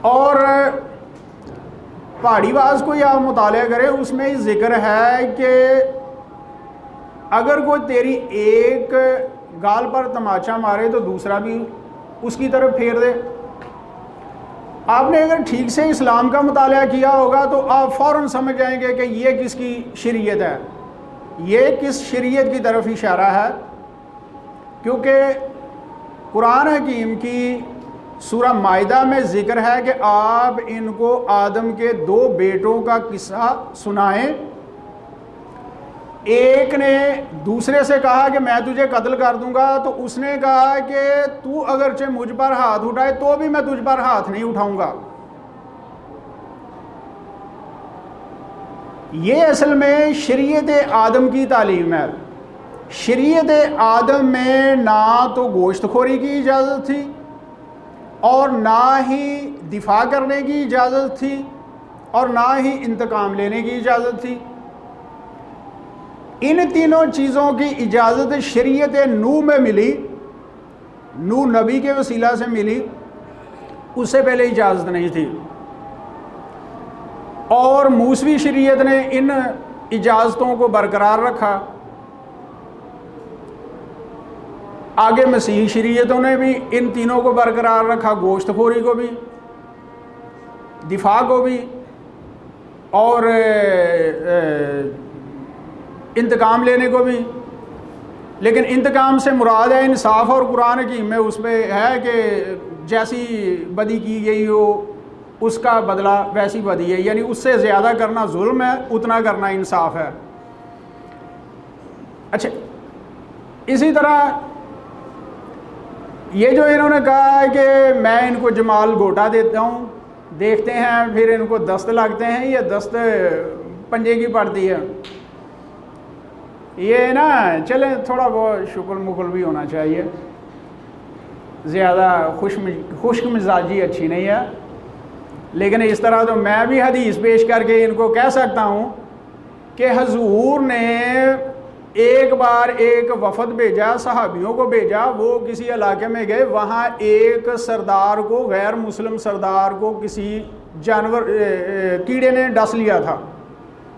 S3: اور پہاڑی باز کو یا مطالعہ کرے, اس میں ذکر ہے کہ اگر کوئی تیری ایک گال پر تماچا مارے تو دوسرا بھی اس کی طرف پھیر دے. آپ نے اگر ٹھیک سے اسلام کا مطالعہ کیا ہوگا تو آپ فوراً سمجھ جائیں گے کہ یہ کس کی شریعت ہے, یہ کس شریعت کی طرف اشارہ ہے. کیونکہ قرآن حکیم کی سورہ مائدہ میں ذکر ہے کہ آپ ان کو آدم کے دو بیٹوں کا قصہ سنائیں. ایک نے دوسرے سے کہا کہ میں تجھے قتل کر دوں گا, تو اس نے کہا کہ تو اگرچہ مجھ پر ہاتھ اٹھائے تو بھی میں تجھ پر ہاتھ نہیں اٹھاؤں گا. یہ اصل میں شریعت آدم کی تعلیم ہے. شریعت آدم میں نہ تو گوشت خوری کی اجازت تھی, اور نہ ہی دفاع کرنے کی اجازت تھی, اور نہ ہی انتقام لینے کی اجازت تھی. ان تینوں چیزوں کی اجازت شریعت نوح میں ملی, نوح نبی کے وسیلہ سے ملی, اس سے پہلے اجازت نہیں تھی. اور موسوی شریعت نے ان اجازتوں کو برقرار رکھا. آگے مسیحی شریعتوں نے بھی ان تینوں کو برقرار رکھا, گوشت خوری کو بھی, دفاع کو بھی, اور انتقام لینے کو بھی. لیکن انتقام سے مراد ہے انصاف, اور قرآن حکیم میں اس میں ہے کہ جیسی بدی کی گئی ہو اس کا بدلہ ویسی بدی ہے, یعنی اس سے زیادہ کرنا ظلم ہے, اتنا کرنا انصاف ہے. اچھا, اسی طرح یہ جو انہوں نے کہا ہے کہ میں ان کو جمال گوٹا دیتا ہوں, دیکھتے ہیں پھر ان کو دست لگتے ہیں, یہ دست پنجے کی پڑتی ہے. یہ نا چلیں تھوڑا بہت شکر مکل بھی ہونا چاہیے, زیادہ خشک مزاجی اچھی نہیں ہے. لیکن اس طرح تو میں بھی حدیث پیش کر کے ان کو کہہ سکتا ہوں کہ حضور نے ایک بار ایک وفد بھیجا, صحابیوں کو بھیجا, وہ کسی علاقے میں گئے, وہاں ایک سردار کو, غیر مسلم سردار کو کسی جانور کیڑے نے ڈس لیا تھا.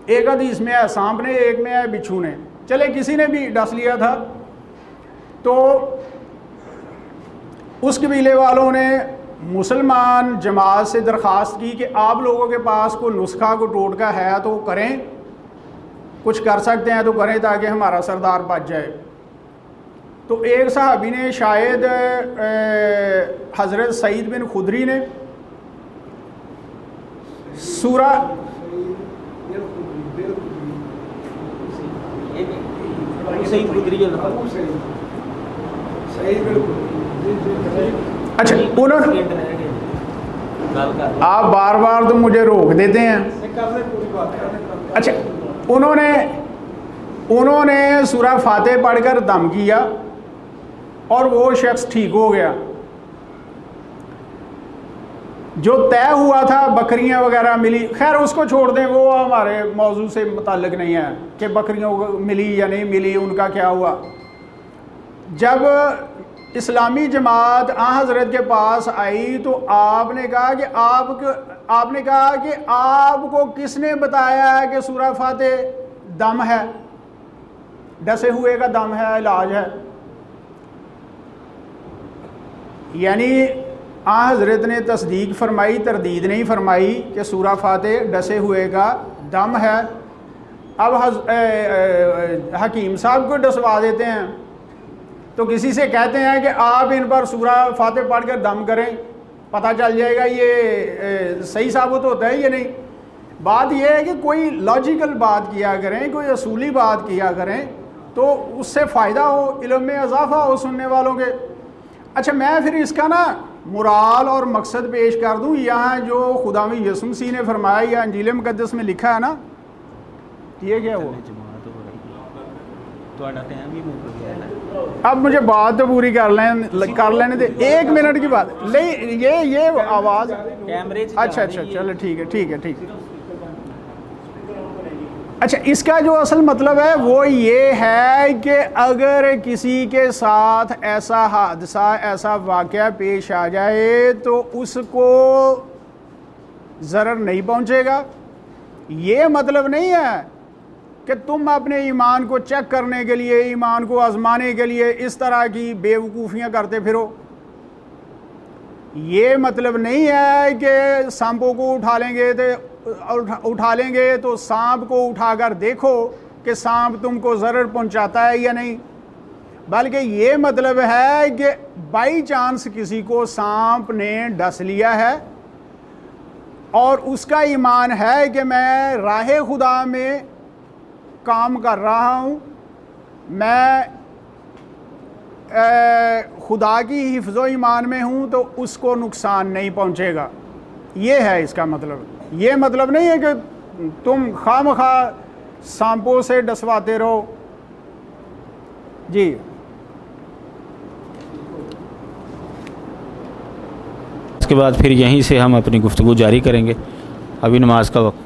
S3: ایک حدیث میں ہے سانپ نے, ایک میں ہے بچھو نے, چلے کسی نے بھی ڈس لیا تھا. تو اس قبیلے والوں نے مسلمان جماعت سے درخواست کی کہ آپ لوگوں کے پاس کوئی نسخہ کو ٹوٹکا ہے تو کریں, کچھ کر سکتے ہیں تو کریں تاکہ ہمارا سردار بچ جائے. تو ایک صحابی نے, شاید حضرت سعید بن خدری نے, سورہ اچھا انہوں آپ بار بار تو مجھے روک دیتے ہیں. اچھا انہوں نے سورہ فاتح پڑھ کر دم کیا اور وہ شخص ٹھیک ہو گیا. جو طے ہوا تھا بکریاں وغیرہ ملی، خیر اس کو چھوڑ دیں، وہ ہمارے موضوع سے متعلق نہیں ہے کہ بکریوں ملی یا نہیں ملی، ان کا کیا ہوا. جب اسلامی جماعت حضرت کے پاس آئی تو آپ نے کہا کہ آپ کو کس نے بتایا ہے کہ سورہ فاتح دم ہے، ڈسے ہوئے کا دم ہے، علاج ہے. یعنی حضرت نے تصدیق فرمائی، تردید نہیں فرمائی کہ سورہ فاتح ڈسے ہوئے کا دم ہے. اب حکیم صاحب کو ڈسوا دیتے ہیں تو کسی سے کہتے ہیں کہ آپ ان پر سورہ فاتح پڑھ کر دم کریں، پتہ چل جائے گا یہ صحیح ثابت ہوتا ہے یا نہیں. بات یہ ہے کہ کوئی لاجیکل بات کیا کریں، کوئی اصولی بات کیا کریں تو اس سے فائدہ ہو، علم میں اضافہ ہو سننے والوں کے. اچھا میں پھر اس کا نا مرال اور مقصد پیش کر دوں. یہاں جو خداوند یسوع مسیح نے فرمایا یا انجیل مقدس میں لکھا ہے نا، یہ کیا وہ اب مجھے بات تو پوری کر لینے دے، 1 منٹ کی بات نہیں، یہ آواز اچھا چلو ٹھیک ہے. اچھا اس کا جو اصل مطلب ہے وہ یہ ہے کہ اگر کسی کے ساتھ ایسا حادثہ، ایسا واقعہ پیش آ جائے تو اس کو ضرر نہیں پہنچے گا. یہ مطلب نہیں ہے کہ تم اپنے ایمان کو چیک کرنے کے لیے، ایمان کو آزمانے کے لیے اس طرح کی بے وقوفیاں کرتے پھرو. یہ مطلب نہیں ہے کہ سانپوں کو اٹھا لیں گے تو سانپ کو اٹھا کر دیکھو کہ سانپ تم کو ضرر پہنچاتا ہے یا نہیں، بلکہ یہ مطلب ہے کہ بائی چانس کسی کو سانپ نے ڈس لیا ہے اور اس کا ایمان ہے کہ میں راہ خدا میں کام کر رہا ہوں، میں خدا کی حفظ و ایمان میں ہوں، تو اس کو نقصان نہیں پہنچے گا. یہ ہے اس کا مطلب. یہ مطلب نہیں ہے کہ تم خواہ مخواہ سانپوں سے ڈسواتے رہو. جی
S2: اس کے بعد پھر یہیں سے ہم اپنی گفتگو جاری کریں گے. ابھی نماز کا وقت ہے.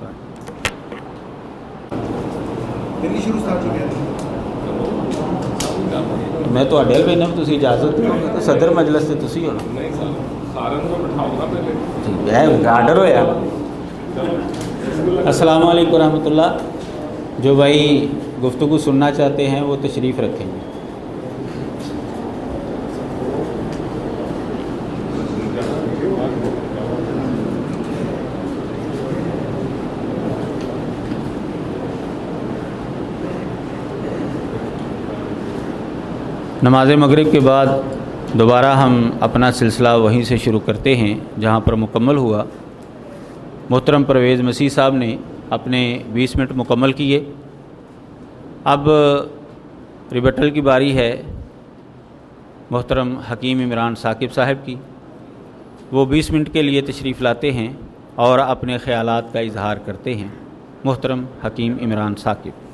S2: میں تو اڈیل پہ نم تسی اجازت دو تو صدر مجلس سے تسی ہو آڈر ہویا. السلام علیکم ورحمۃ اللہ. جو بھائی گفتگو سننا چاہتے ہیں وہ تشریف رکھیں گے. نماز مغرب کے بعد دوبارہ ہم اپنا سلسلہ وہیں سے شروع کرتے ہیں جہاں پر مکمل ہوا. محترم پرویز مسیح صاحب نے اپنے 20 منٹ مکمل کیے. اب ریبٹل کی باری ہے محترم حکیم عمران ثاقب صاحب کی. وہ 20 منٹ کے لیے تشریف لاتے ہیں اور اپنے خیالات کا اظہار کرتے ہیں. محترم حکیم عمران ثاقب.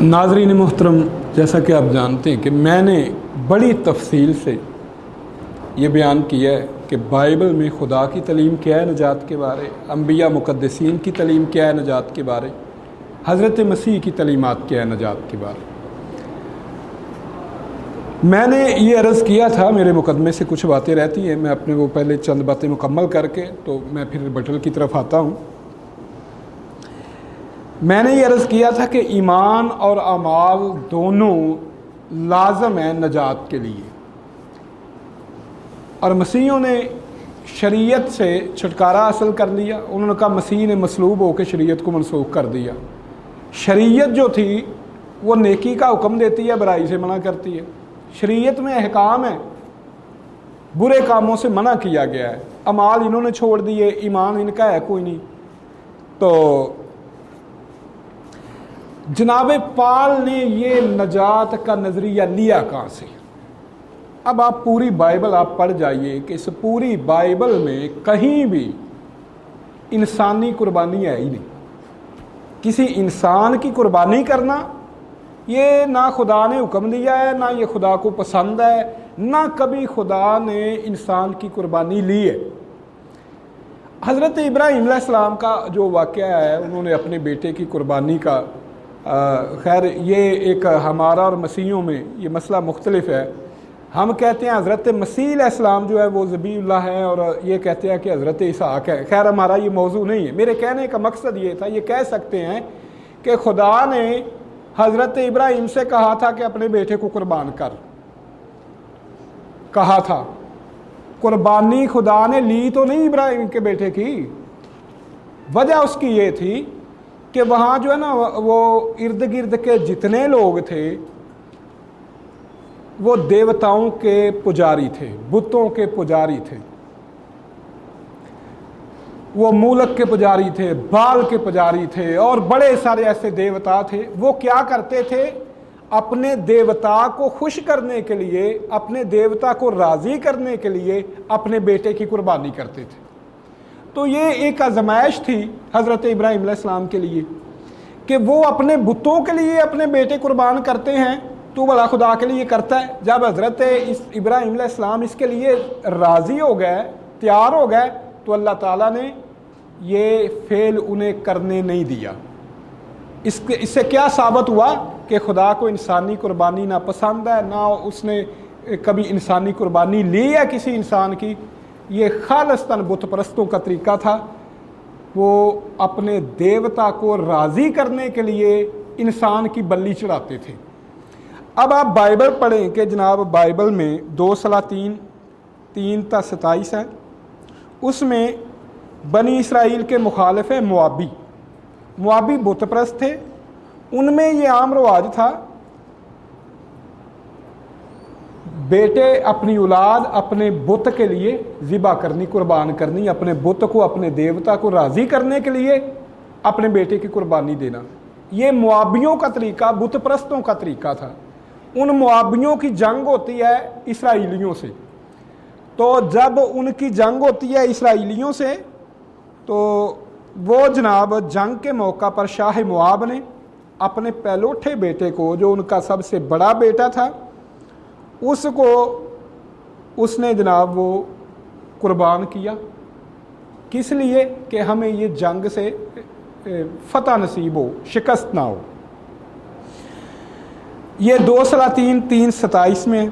S1: ناظرین محترم، جیسا کہ آپ جانتے ہیں کہ میں نے بڑی تفصیل سے یہ بیان کیا ہے کہ بائبل میں خدا کی تعلیم کیا ہے نجات کے بارے، انبیاء مقدسین کی تعلیم کیا ہے نجات کے بارے، حضرت مسیح کی تعلیمات کیا ہے نجات کے بارے. میں نے یہ عرض کیا تھا، میرے مقدمے سے کچھ باتیں رہتی ہیں، میں اپنے وہ پہلے چند باتیں مکمل کر کے تو میں پھر بٹل کی طرف آتا ہوں. میں نے یہ عرض کیا تھا کہ ایمان اور اعمال دونوں لازم ہیں نجات کے لیے، اور مسیحیوں نے शरीयत से छुटकारा हासिल कर लिया। उन्होंने कहा मसीह ने मसलूब होकर शरीयत को मनसूख कर दिया। शरीयत जो थी वो नेकी का हुक्म देती है, बुराई से मना करती है। शरीयत में अहकाम है, बुरे कामों से मना किया गया है। अमाल इन्होंने छोड़ दिए, ईमान इनका है कोई नहीं। तो जनाब पाल ने ये नजात का नज़रिया लिया कहाँ से? अब आप पूरी बाइबल आप पढ़ जाइए कि इस पूरी बाइबल में कहीं भी इंसानी कुर्बानी है ही नहीं। किसी इंसान की कुर्बानी करना ये ना खुदा ने हुक्म दिया है, ना ये खुदा को पसंद है, ना कभी खुदा ने इंसान की कुर्बानी ली है। हज़रत इब्राहीम अलैहिस्सलाम का जो वाक़या है, उन्होंने अपने बेटे की कुर्बानी का खैर ये एक हमारा और मसीहों में ये मसला मुख्तलिफ है। हम कहते हैं हज़रत मसीह अलैहिस्सलाम जो है वो ज़बीउल्लाह है, और ये कहते हैं कि हज़रत इसहाक़ है। खैर हमारा ये मौजू नहीं है। मेरे कहने का मकसद ये था, ये कह सकते हैं कि खुदा ने हज़रत इब्राहीम से कहा था कि अपने बेटे को कुर्बान कर, कहा था। कुर्बानी खुदा ने ली तो नहीं इब्राहीम के बेटे की। वजह उसकी ये थी कि वहाँ जो है ना वो इर्द गिर्द के जितने लोग थे वो देवताओं के पुजारी थे, बुतों के पुजारी थे, वो मूलक के पुजारी थे, बाल के पुजारी थे, और बड़े सारे ऐसे देवता थे। वो क्या करते थे? अपने देवता को खुश करने के लिए, अपने देवता को राज़ी करने के लिए अपने बेटे की कुर्बानी करते थे। तो ये एक आजमाइश थी हज़रत इब्राहीम अलैहिस्सलाम के लिए कि वो अपने बुतों के लिए अपने बेटे कुर्बान करते हैं, तो भला खुदा के लिए करता है। जब हज़रत इब्राहीम अलैहिस्सलाम इसके लिए राज़ी हो गए, तैयार हो गए, तो अल्लाह ताला ने ये फ़ेल उन्हें करने नहीं दिया। इससे क्या साबित हुआ कि खुदा को इंसानी कुर्बानी ना पसंद है, ना उसने कभी इंसानी कुर्बानी ली है किसी इंसान की। ये खालिस्तन बुत परस्तों का तरीका था। वो अपने देवता को राज़ी करने के लिए इंसान की बलि चढ़ाते थे। अब आप बाइबल पढ़ें कि जनाब बाइबल में 2 सलातीन 3-27 है, उसमें बनी इसराइल के मुखालिफ है मुआबी बुत परस्त थे। उनमें ये आम रवाज था, बेटे अपनी औलाद अपने बुत के लिए ज़िबा करनी, कुर्बान करनी, अपने बुत को, अपने देवता को राज़ी करने के लिए अपने बेटे की कुर्बानी देना। ये मुआबियों का तरीका, बुत परस्तों का तरीका था। उन मुआबियों की जंग होती है इसराइलियों से। तो जब उनकी जंग होती है इसराइलियों से, तो वो जनाब जंग के मौका पर शाह मुआब ने अपने पहलोठे बेटे को, जो उनका सबसे बड़ा बेटा था, उसको उसने जनाब वो कुर्बान किया। किस लिए? कि हमें ये जंग से फतह नसीब हो, शिकस्त ना हो। ये 2 सलातीन 3-27 में,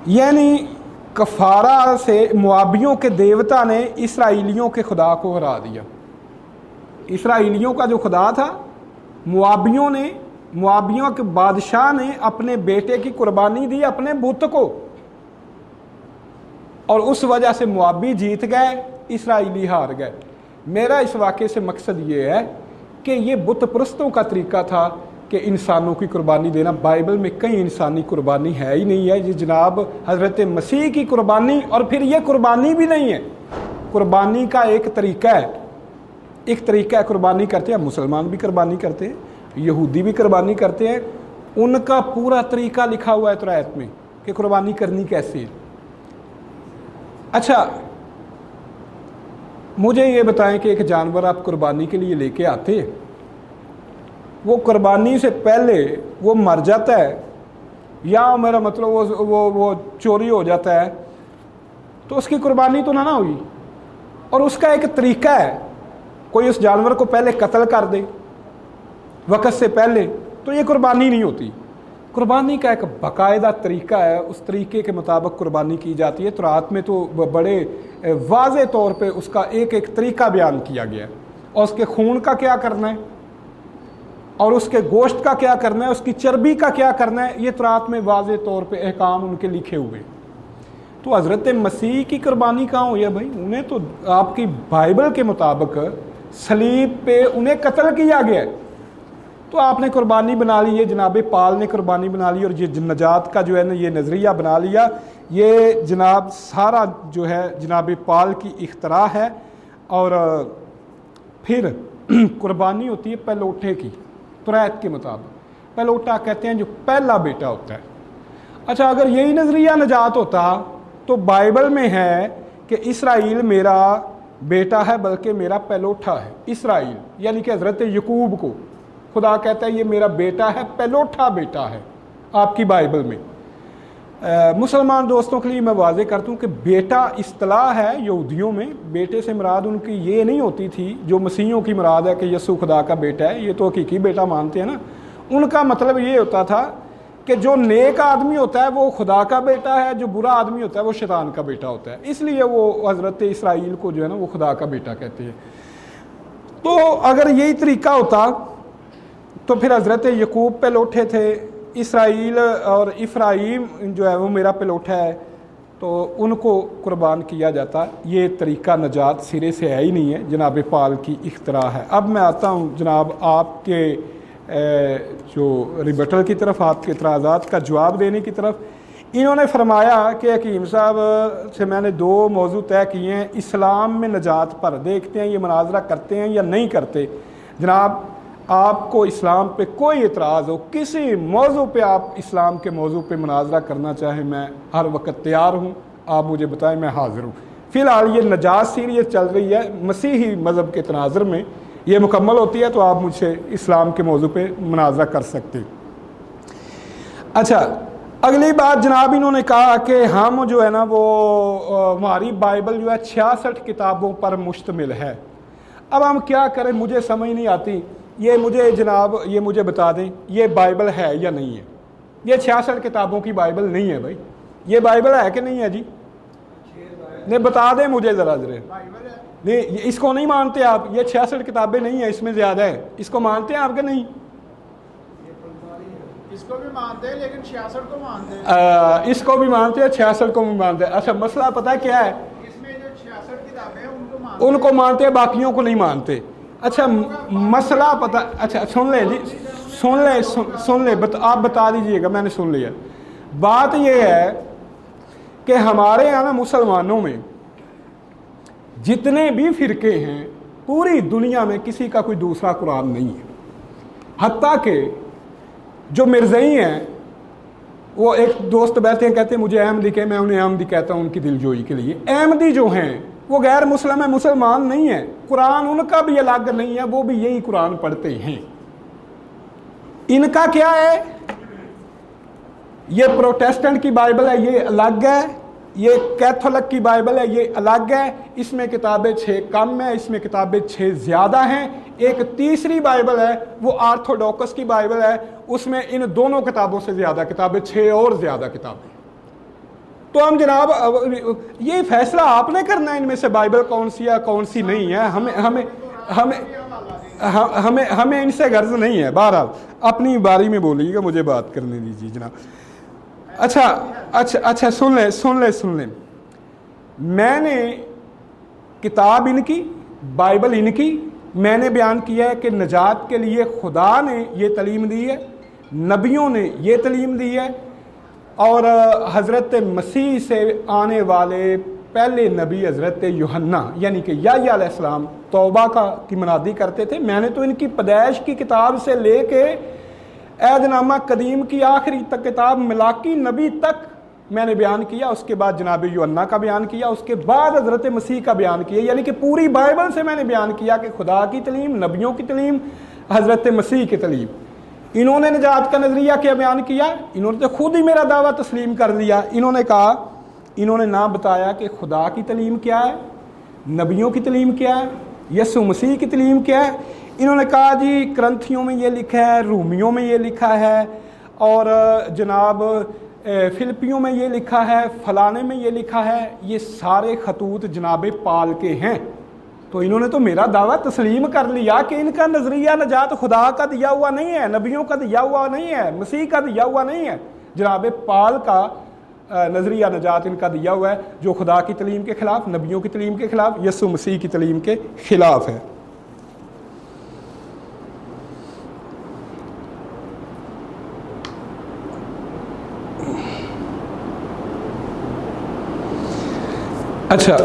S1: यानी कफारा से मुआबियों के देवता ने इसराइलियों के खुदा को हरा दिया। इसराइलियों का जो खुदा था, मुआबियों के बादशाह ने अपने बेटे की कुर्बानी दी अपने बुत को, और उस वजह से मुआबी जीत गए, इसराइली हार गए। मेरा इस वाक़े से मकसद ये है कि ये बुत परस्तों का तरीका था कि इंसानों की कुर्बानी देना। बाइबल में कहीं इंसानी कुर्बानी है ही नहीं है। ये जनाब हज़रत मसीह की कुर्बानी, और फिर ये कुर्बानी भी नहीं है, कुर्बानी का एक तरीका है। एक तरीका है कुर्बानी करते हैं, मुसलमान भी कुर्बानी करते हैं, यहूदी भी कुर्बानी करते हैं। उनका पूरा तरीका लिखा हुआ है तौरात में कि कुर्बानी करनी कैसे है। अच्छा, मुझे ये बताएं कि एक जानवर आप कुर्बानी के लिए लेके आते हैं, वो कुर्बानी से पहले वो मर जाता है, या मेरा मतलब वो चोरी हो जाता है, तो उसकी कुर्बानी तो ना हुई। और उसका एक तरीका है, कोई उस जानवर को पहले कत्ल कर दे वक़्त से पहले, तो ये कुर्बानी नहीं होती। कुर्बानी का एक बाकायदा तरीका है, उस तरीके के मुताबिक कुर्बानी की जाती है। तौरात में तो बड़े वाज़े तौर पे उसका एक एक तरीका बयान किया गया है, और उसके खून का क्या करना है, और उसके गोश्त का क्या करना है, उसकी चर्बी का क्या करना है, ये तौरात में वाज़े तौर पे अहकाम उनके लिखे हुए। तो हज़रत मसीह की कुर्बानी कहाँ हुई है भाई? उन्हें तो आपकी बाइबल के मुताबिक सलीब पे उन्हें कत्ल किया गया है। तो आपने कुर्बानी बना ली, ये जनाब पाल ने कुर्बानी बना ली, और ये नजात का जो है ना ये नज़रिया बना लिया, ये जनाब सारा जो है जनाब पाल की इख्तरा है। और फिर कुर्बानी होती है पहलोठे की, तुरैत के मुताबिक। पहलोठा कहते हैं जो पहला बेटा होता है। अच्छा, अगर यही नज़रिया नजात होता तो बाइबल में है कि इसराइल मेरा बेटा है, बल्कि मेरा पहलोठा है। इसराइल यानी कि हज़रत यकूब को खुदा कहता है ये मेरा बेटा है, पहलोठा बेटा है आपकी बाइबल में। मुसलमान दोस्तों के लिए मैं वाज़े करता हूँ कि बेटा इस्तिलाह है यहूदियों में। बेटे से मुराद उनकी ये नहीं होती थी जो मसीहियों की मुराद है कि यसू खुदा का बेटा है, ये तो हकीकी बेटा मानते हैं ना। उनका मतलब ये होता था कि जो नेक आदमी होता है वो खुदा का बेटा है, जो बुरा आदमी होता है वो शैतान का बेटा होता है। इसलिए वो हज़रत इसराइल को जो है ना वो खुदा का बेटा कहते हैं। तो अगर यही तरीका होता तो फिर हज़रत यकूब पहलोठे थे, इसराइल और इफ्राइम जो है वो मेरा पहलोठा है, तो उनको कुर्बान किया जाता। ये तरीका नजात सिरे से है ही नहीं है, जनाब पाल की इख्तरा है। अब मैं आता हूँ जनाब आपके जो रिबटल की तरफ, आपके इतराज़ात का जवाब देने की तरफ। इन्होंने फरमाया कि हकीम साहब से मैंने 2 मौजू तय किए हैं इस्लाम में नजात पर, देखते हैं ये मुनाजरा करते हैं या नहीं करते। जनाब आपको इस्लाम पे कोई एतराज़ हो, किसी मौजू पे आप इस्लाम के मौजू पे मुनाजरा करना चाहें, मैं हर वक्त तैयार हूँ। आप मुझे बताएं, मैं हाज़िर हूँ। फ़िलहाल ये नजात सीरीज़ चल रही है, मसीही मज़हब के तनाज़ुर में ये मुकम्मल होती है तो आप मुझसे इस्लाम के मौजू पे मुनाजरा कर सकते हैं। अच्छा, अगली बात जनाब इन्होंने कहा कि हम जो है ना वो हमारी बाइबल जो है 66 किताबों पर मुश्तमिल है। अब हम क्या करें, मुझे समझ नहीं आती। ये मुझे जनाब ये मुझे बता दें ये बाइबल है या नहीं है। ये 66 किताबों की बाइबल नहीं है भाई, ये बाइबल है कि नहीं है जी? नहीं बता दें मुझे ज़रा नहीं, इसको नहीं मानते आप? ये 66 किताबें नहीं है, इसमें ज़्यादा है। इसको मानते हैं आपके? नहीं,
S3: इसको भी मानते हैं लेकिन 66 को मानते हैं।
S1: इसको भी मानते हैं, 66 को भी मानते हैं। अच्छा, मसला पता है क्या है?
S3: इसमें जो 66 किताबें हैं
S1: उनको मानते हैं, बाकियों को नहीं मानते। अच्छा, मसला पता, अच्छा सुन ले जी, सुन ले आप बता दीजिएगा, मैंने सुन लिया। बात यह है कि हमारे यहाँ ना मुसलमानों में जितने भी फ़िरके हैं पूरी दुनिया में किसी का कोई दूसरा कुरान नहीं है। हत्ता के जो मिर्ज़ई हैं, वो एक दोस्त बैठे हैं कहते हैं मुझे अहमदी कहे, मैं उन्हें अहमदी कहता हूँ उनकी दिलजोई के लिए। अहमदी जो हैं वो गैर मुस्लिम है, मुसलमान नहीं है। कुरान उनका भी अलग नहीं है, वो भी यही कुरान पढ़ते हैं। इनका क्या है, ये प्रोटेस्टेंट की बाइबल है, ये अलग है। ये कैथोलिक की बाइबल है, ये अलग है। इसमें किताबें 6 कम है, इसमें किताबें 6 ज़्यादा हैं। एक तीसरी बाइबल है वो ऑर्थोडॉक्स की बाइबल है, उसमें इन दोनों किताबों से ज़्यादा किताबें, 6 और ज़्यादा किताबें। तो हम जनाब ये फैसला आपने करना है इनमें से बाइबल कौन सी है कौन सी नहीं है। हमें हमें हमें हमें हमें इनसे गर्ज नहीं है। बहरहाल अपनी बारी में बोलिएगा, मुझे बात करने दीजिए जनाब। अच्छा सुन ले। मैंने किताब इनकी, बाइबल इनकी, मैंने बयान किया है कि नजात के लिए खुदा ने ये तालीम दी है, नबियों ने ये तालीम दी है, और हज़रत मसीह से आने वाले पहले नबी हज़रत यूहन्ना यानी कि याह्या अलैहिस्सलाम तौबा की मुनादी करते थे। मैंने तो इनकी पैदाइश की किताब से लेके ऐदनामा कदीम की आखिरी तक किताब मिलाकी नबी तक मैंने बयान किया। उसके बाद जनाब यूहन्ना का बयान किया, उसके बाद हज़रत मसीह का बयान किया। यानी कि पूरी बाइबल से मैंने बयान किया कि खुदा की तलीम, नबियों की तलीम, हज़रत मसीह की तलीम। इन्होंने निजात का नज़रिया क्या बयान किया? इन्होंने तो खुद ही मेरा दावा तस्लीम कर लिया। इन्होंने कहा, इन्होंने ना बताया कि खुदा की तलीम क्या है, नबियों की तलीम क्या है, यसु मसीह की तलीम क्या है। इन्होंने कहा जी क्रंथियों में ये लिखा है, रूमियों में ये लिखा है, और जनाब फिलिपियों में ये लिखा है, फलाने में ये लिखा है। ये सारे खतूत जनाब पाल के हैं। तो इन्होंने तो मेरा दावा तस्लीम कर लिया कि इनका नज़रिया नजात खुदा का दिया हुआ नहीं है, नबियों का दिया हुआ नहीं है, मसीह का दिया हुआ नहीं है, जनाब पाल का नज़रिया नजात इनका दिया हुआ है जो खुदा की तलीम के ख़िलाफ़, नबियों की तलीम के ख़िलाफ़, यसु मसीह की तलीम के ख़िलाफ़ है। अच्छा,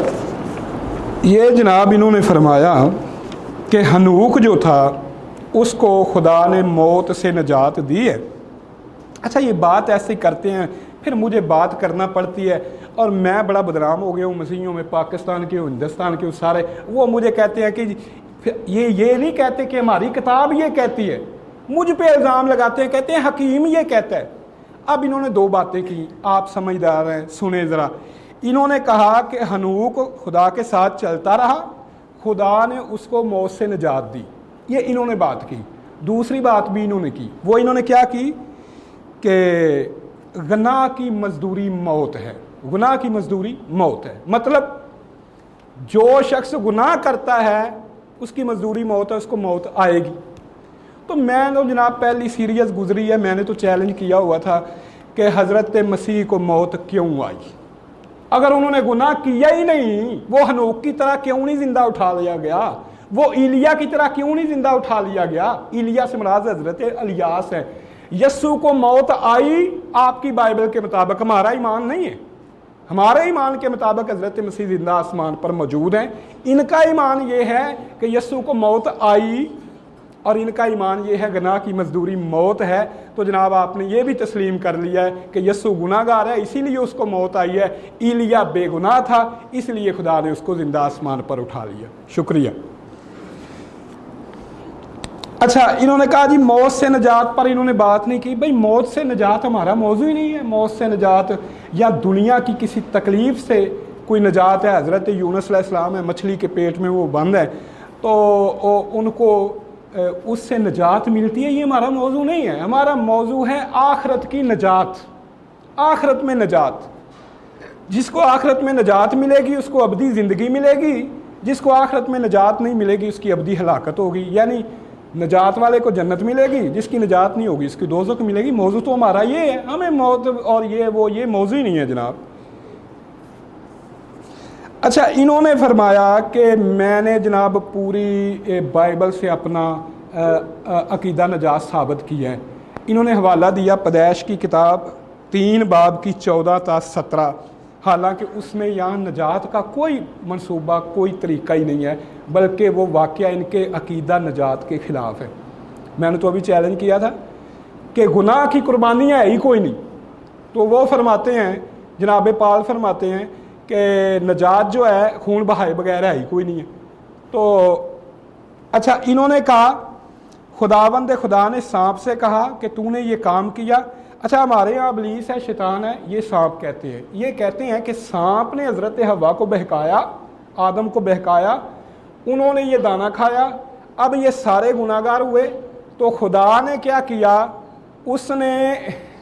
S1: ये जनाब इन्होंने फरमाया कि हनूक जो था उसको खुदा ने मौत से निजात दी है। अच्छा, ये बात ऐसे करते हैं, फिर मुझे बात करना पड़ती है और मैं बड़ा बदनाम हो गया हूँ मसीहियों में, पाकिस्तान के, हिंदुस्तान के सारे। वो मुझे कहते हैं कि ये नहीं कहते कि हमारी किताब ये कहती है, मुझ पे इल्ज़ाम लगाते हैं, कहते हैं हकीम ये कहता है। अब इन्होंने दो बातें की, आप समझदार हैं, सुने ज़रा। इन्होंने कहा कि हनूक खुदा के साथ चलता रहा, खुदा ने उसको मौत से निजात दी, ये इन्होंने बात की। दूसरी बात भी इन्होंने की, वो इन्होंने क्या की कि गुनाह की मजदूरी मौत है, गुनाह की मजदूरी मौत है। मतलब जो शख्स गुनाह करता है उसकी मजदूरी मौत है, उसको मौत आएगी। तो मैं तो जनाब पहली सीरीज गुजरी है, मैंने तो चैलेंज किया हुआ था कि हज़रत मसीह को मौत क्यों आई। अगर उन्होंने गुनाह किया ही नहीं, वो हनोक की तरह क्यों नहीं जिंदा उठा लिया गया, वो इलिया की तरह क्यों नहीं जिंदा उठा लिया गया। इलिया से मुराद हजरत इलियास है। यस्सु को मौत आई आपकी बाइबल के मुताबिक, हमारा ईमान नहीं है, हमारे ईमान के मुताबिक हजरत मसीह जिंदा आसमान पर मौजूद हैं। इनका ईमान ये है कि यस्सु को मौत आई और इनका ईमान ये है गुनाह की मजदूरी मौत है। तो जनाब आपने ये भी तस्लीम कर लिया है कि यस्सु गुनाहगार है, इसीलिए उसको मौत आई है। इलिया बेगुनाह था, इसलिए खुदा ने उसको जिंदा आसमान पर उठा लिया। शुक्रिया। अच्छा, इन्होंने कहा जी मौत से निजात पर इन्होंने बात नहीं की। भाई मौत से निजात हमारा मौजू ही नहीं है। मौत से निजात या दुनिया की किसी तकलीफ़ से कोई निजात है। हज़रत यूनुस अलैहिस्सलाम है, मछली के पेट में वो बंद है, तो उनको उससे निजात मिलती है, ये हमारा मौजू नहीं है। हमारा मौजू है आखरत की निजात, आखरत में निजात। जिसको आखरत में निजात मिलेगी उसको अबदी ज़िंदगी मिलेगी, जिसको आखरत में निजात नहीं मिलेगी उसकी अबदी हलाकत होगी। यानी निजात वाले को जन्नत मिलेगी, जिसकी निजात नहीं होगी उसकी दोज़ख मिलेगी। मौजू तो हमारा ये है, हमें मौत और ये मौजू ही नहीं है जनाब। अच्छा, इन्होंने फरमाया कि मैंने जनाब पूरी बाइबल से अपना अकीदा नजात साबित किया है। इन्होंने हवाला दिया पैदाइश की किताब 3 बाब की 14 ta 17। हालांकि उसमें यहाँ नजात का कोई मंसूबा, कोई तरीका ही नहीं है, बल्कि वो वाक़या इनके अकीदा नजात के ख़िलाफ़ है। मैंने तो अभी चैलेंज किया था कि गुनाह की कुर्बानियाँ है ही कोई नहीं। तो वो फरमाते हैं, जनाब पाल फरमाते हैं कि नजात जो है खून बहाए बगैर है ही कोई नहीं है। तो अच्छा, इन्होंने कहा खुदावंद खुदा ने सांप से कहा कि तूने ये काम किया। अच्छा, हमारे यहाँ इब्लीस है, शैतान है, ये सांप कहते हैं। ये कहते हैं कि सांप ने हज़रत हवा को बहकाया, आदम को बहकाया, उन्होंने ये दाना खाया, अब ये सारे गुनाहगार हुए। तो खुदा ने क्या किया, उसने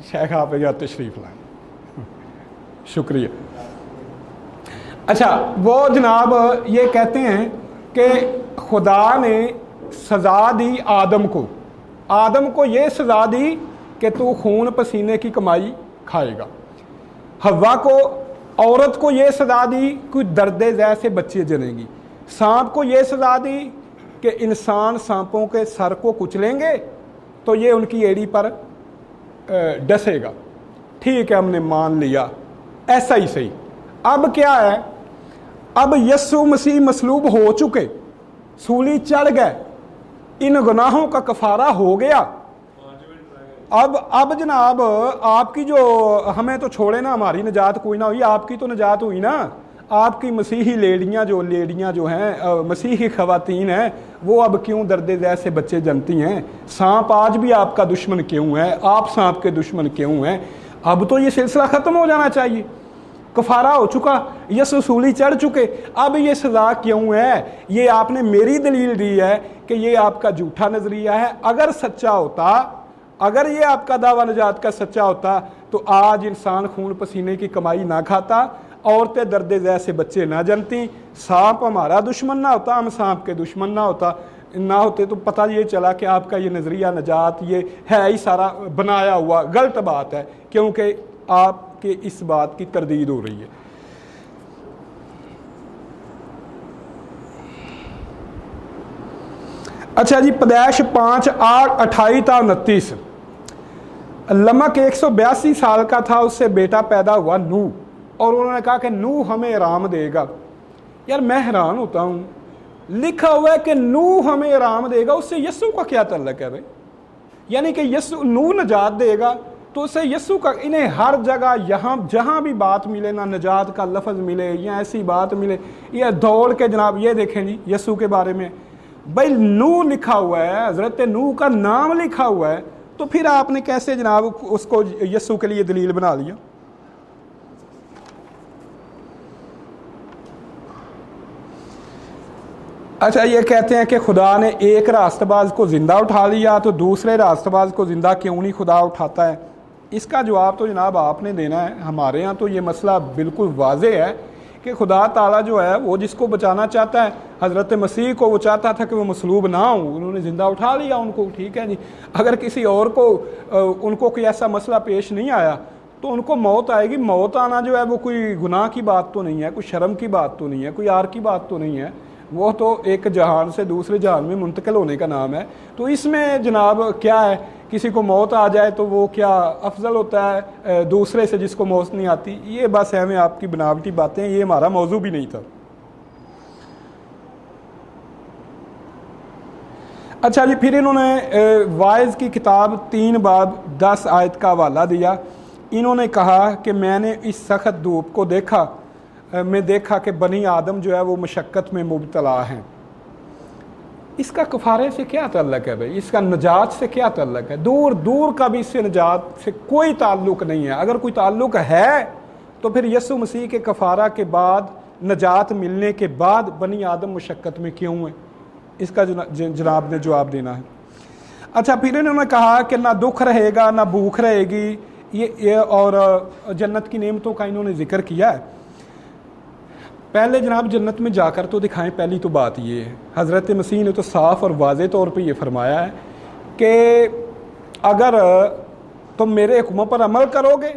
S1: शेख आप या तशरीफ़ लाए, शुक्रिया। अच्छा, वो जनाब ये कहते हैं कि खुदा ने सज़ा दी आदम को ये सज़ा दी कि तू खून पसीने की कमाई खाएगा। हवा को, औरत को ये सज़ा दी कि दर्द ज़ै से बच्चे जनेंगी। सांप को ये सज़ा दी कि इंसान सांपों के सर को कुचलेंगे तो ये उनकी एड़ी पर डसेगा। ठीक है, हमने मान लिया, ऐसा ही सही। अब क्या है, अब यस्सु मसीह मसलूब हो चुके, सूली चढ़ गए, इन गुनाहों का कफारा हो गया। अब जनाब आपकी जो, हमें तो छोड़े ना, हमारी निजात कोई ना हुई, आपकी तो निजात हुई ना। आपकी मसीही लेडियाँ जो हैं, मसीही ख़वातीन हैं, वो अब क्यों दर्द ज़ै से बच्चे जनती हैं। सांप आज भी आपका दुश्मन क्यों है, आप सांप के दुश्मन क्यों हैं। अब तो ये सिलसिला ख़त्म हो जाना चाहिए। कफारा हो चुका, ये सूली चढ़ चुके, अब ये सज़ा क्यों है। ये आपने मेरी दलील दी है कि ये आपका झूठा नज़रिया है। अगर सच्चा होता, अगर ये आपका दावा निजात का सच्चा होता तो आज इंसान खून पसीने की कमाई ना खाता, औरतें दर्द ज़ै से बच्चे ना जनती, सांप हमारा दुश्मन ना होता, हम सांप के दुश्मन ना होते तो पता ये चला कि आपका ये नज़रिया निजात ये है ही सारा बनाया हुआ गलत बात है। क्योंकि आप कि इस बात की तरदीद हो रही है। अच्छा जी, पैदाइश 5/8/28 लमक 182 साल का था, उससे बेटा पैदा हुआ नूह, और उन्होंने कहा कि नूह हमें आराम देगा। यार मैं हैरान होता हूँ, लिखा हुआ है कि नूह हमें आराम देगा, उससे यस्सु का क्या ताल्लुक है भाई? यानी कि यस्सु नूह नजात देगा तो उससे यस्सु का, इन्हें हर जगह यहाँ जहाँ भी बात मिले ना नजात का लफ्ज़ मिले या ऐसी बात मिले, ये दौड़ के जनाब ये देखें जी यस्सु के बारे में भाई नूह लिखा हुआ है, हज़रत नूह का नाम लिखा हुआ है, तो फिर आपने कैसे जनाब उसको यस्सु के लिए दलील बना लिया? अच्छा, ये कहते हैं कि खुदा ने एक रास्तबाज को ज़िंदा उठा लिया तो दूसरे रास्तबाज को ज़िंदा क्यों नहीं खुदा उठाता है? इसका जवाब तो जनाब आपने देना है। हमारे यहाँ तो ये मसला बिल्कुल वाज़े है कि खुदा ताला जो है वो जिसको बचाना चाहता है, हज़रत मसीह को वो चाहता था कि वो मसलूब ना हो, उन्होंने ज़िंदा उठा लिया उनको, ठीक है जी। अगर किसी और को उनको कोई ऐसा मसला पेश नहीं आया तो उनको मौत आएगी। मौत आना जो है वो कोई गुनाह की बात तो नहीं है, कोई शर्म की बात तो नहीं है, कोई आर की बात तो नहीं है, वो तो एक जहान से दूसरे जहान में मुंतकिल होने का नाम है। तो इसमें जनाब क्या है, किसी को मौत आ जाए तो वो क्या अफजल होता है दूसरे से जिसको मौत नहीं आती? ये बस है हमें आपकी बनावटी बातें, ये हमारा मौजू भी नहीं था। अच्छा जी, फिर इन्होंने वाइज की किताब 3 बाब 10 आयत का हवाला दिया। इन्होंने कहा कि मैंने इस सख्त धूप को देखा, मैं देखा कि बनी आदम जो है वो मशक्क़त में मुब्तला हैं। इसका कफ़ारे से क्या ताल्लुक़ है भाई? इसका नजात से क्या ताल्लुक़ है? दूर दूर का भी इससे नजात से कोई ताल्लुक़ नहीं है। अगर कोई ताल्लुक़ है तो फिर यस्सु मसीह के कफ़ारा के बाद, नजात मिलने के बाद बनी आदम मशक्क़त में क्यों है? इसका जनाब ने जवाब देना है। अच्छा, फिर इन्होंने कहा कि ना दुख रहेगा ना भूख रहेगी, ये और जन्नत की नेमतों का इन्होंने जिक्र किया है। पहले जनाब जन्नत में जाकर तो दिखाएं, पहली तो बात ये है, हज़रत मसीह ने तो साफ़ और वाज़े तौर पे ये फरमाया है कि अगर तुम मेरे हुक्मों पर अमल करोगे,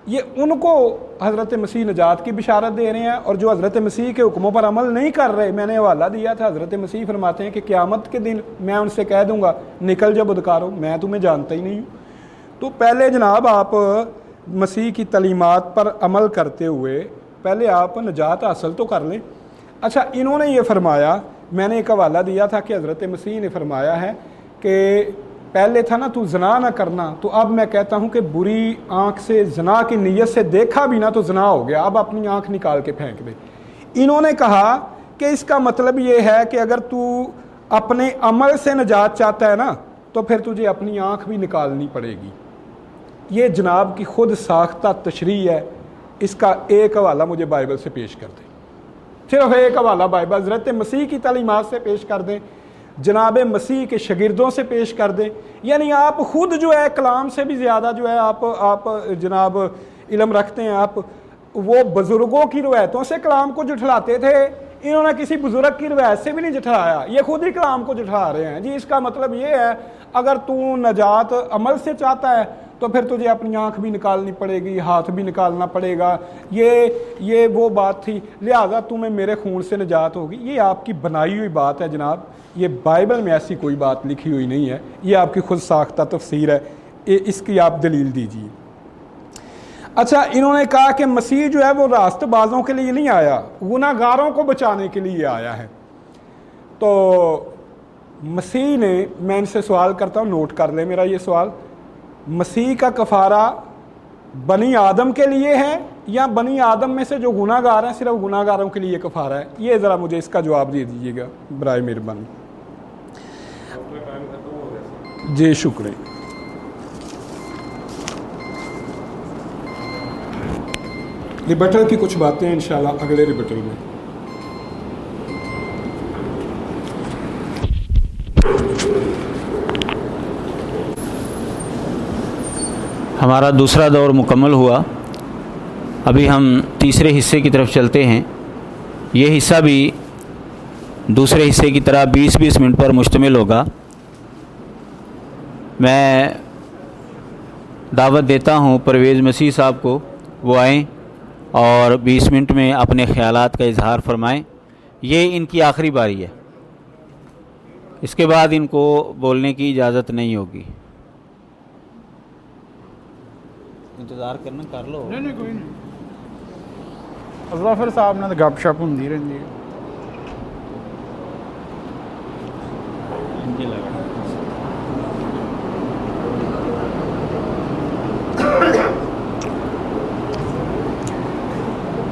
S1: ये उनको हज़रत मसीह नजात की बिशारत दे रहे हैं। और जो हज़रत मसीह के हुक्मों पर अमल नहीं कर रहे, मैंने हवाला दिया था, हज़रत मसीह फरमाते हैं कि क़यामत के दिन मैं उनसे कह दूँगा निकल जा बदकारो, मैं तुम्हें जानता ही नहीं हूँ। तो पहले जनाब आप मसीह की तलीमात पर अमल करते हुए पहले आप नजात हासिल तो कर लें। अच्छा, इन्होंने ये फरमाया, मैंने एक हवाला दिया था कि हज़रत मसीह ने फरमाया है कि पहले था ना तू जना ना करना, तो अब मैं कहता हूँ कि बुरी आँख से जना की नीयत से देखा भी ना तो जना हो गया, अब अपनी आँख निकाल के फेंक दे। इन्होंने कहा कि इसका मतलब ये है कि अगर तू अपने अमल से नजात चाहता है ना तो फिर तुझे अपनी आँख भी निकालनी पड़ेगी। ये जनाब की खुद साख्ता तशरीह है। इसका एक हवाला मुझे बाइबल से पेश कर दें, सिर्फ एक हवाला बाइबल हज़रत मसीह की तालीमात से पेश कर दें, जनाब मसीह के शागिर्दों से पेश कर दें। यानी आप खुद जो है कलाम से भी ज़्यादा जो है आप जनाब इल्म रखते हैं। आप वो बुज़ुर्गों की रवायतों से कलाम को जुठलाते थे, इन्होंने किसी बुज़ुर्ग की रवायत से भी नहीं जुठलाया, ये खुद ही कलाम को जुठला रहे हैं जी। इसका मतलब ये है अगर तू नजात अमल से चाहता है तो फिर तुझे अपनी आँख भी निकालनी पड़ेगी, हाथ भी निकालना पड़ेगा। ये वो बात थी, लिहाजा तुम्हें मेरे खून से निजात होगी। ये आपकी बनाई हुई बात है जनाब, ये बाइबल में ऐसी कोई बात लिखी हुई नहीं है, ये आपकी खुद साख्ता तफसीर है, इसकी आप दलील दीजिए। अच्छा, इन्होंने कहा कि मसीह जो है वो रास्तबाजों के लिए नहीं आया, गुनाहगारों को बचाने के लिए आया है। तो मसीह ने, मैं इनसे सवाल करता हूँ, नोट कर ले मेरा ये सवाल, मसीह का कफ़ारा बनी आदम के लिए है या बनी आदम में से जो गुनाहगार हैं सिर्फ गुनाहगारों के लिए कफ़ारा है? ये ज़रा मुझे इसका जवाब दे दीजिएगा बराए मेहरबानी। जी शुक्रिया। रिबटल की कुछ बातें इंशाल्लाह अगले रिबटल में।
S2: हमारा दूसरा दौर मुकम्मल हुआ, अभी हम तीसरे हिस्से की तरफ चलते हैं। ये हिस्सा भी दूसरे हिस्से की तरह 20-20 मिनट पर मुश्तमिल होगा। मैं دعوت دیتا ہوں پرویز مسیح صاحب کو، وہ آئیں اور 20 منٹ میں اپنے خیالات کا اظہار فرمائیں۔ یہ ان کی آخری باری ہے، اس کے بعد ان کو بولنے کی اجازت نہیں ہوگی۔ انتظار کرنا کر لو۔
S3: نہیں کوئی نہیں، ظفر صاحب نے تو گپ شپ ہوندی رہندی ہے۔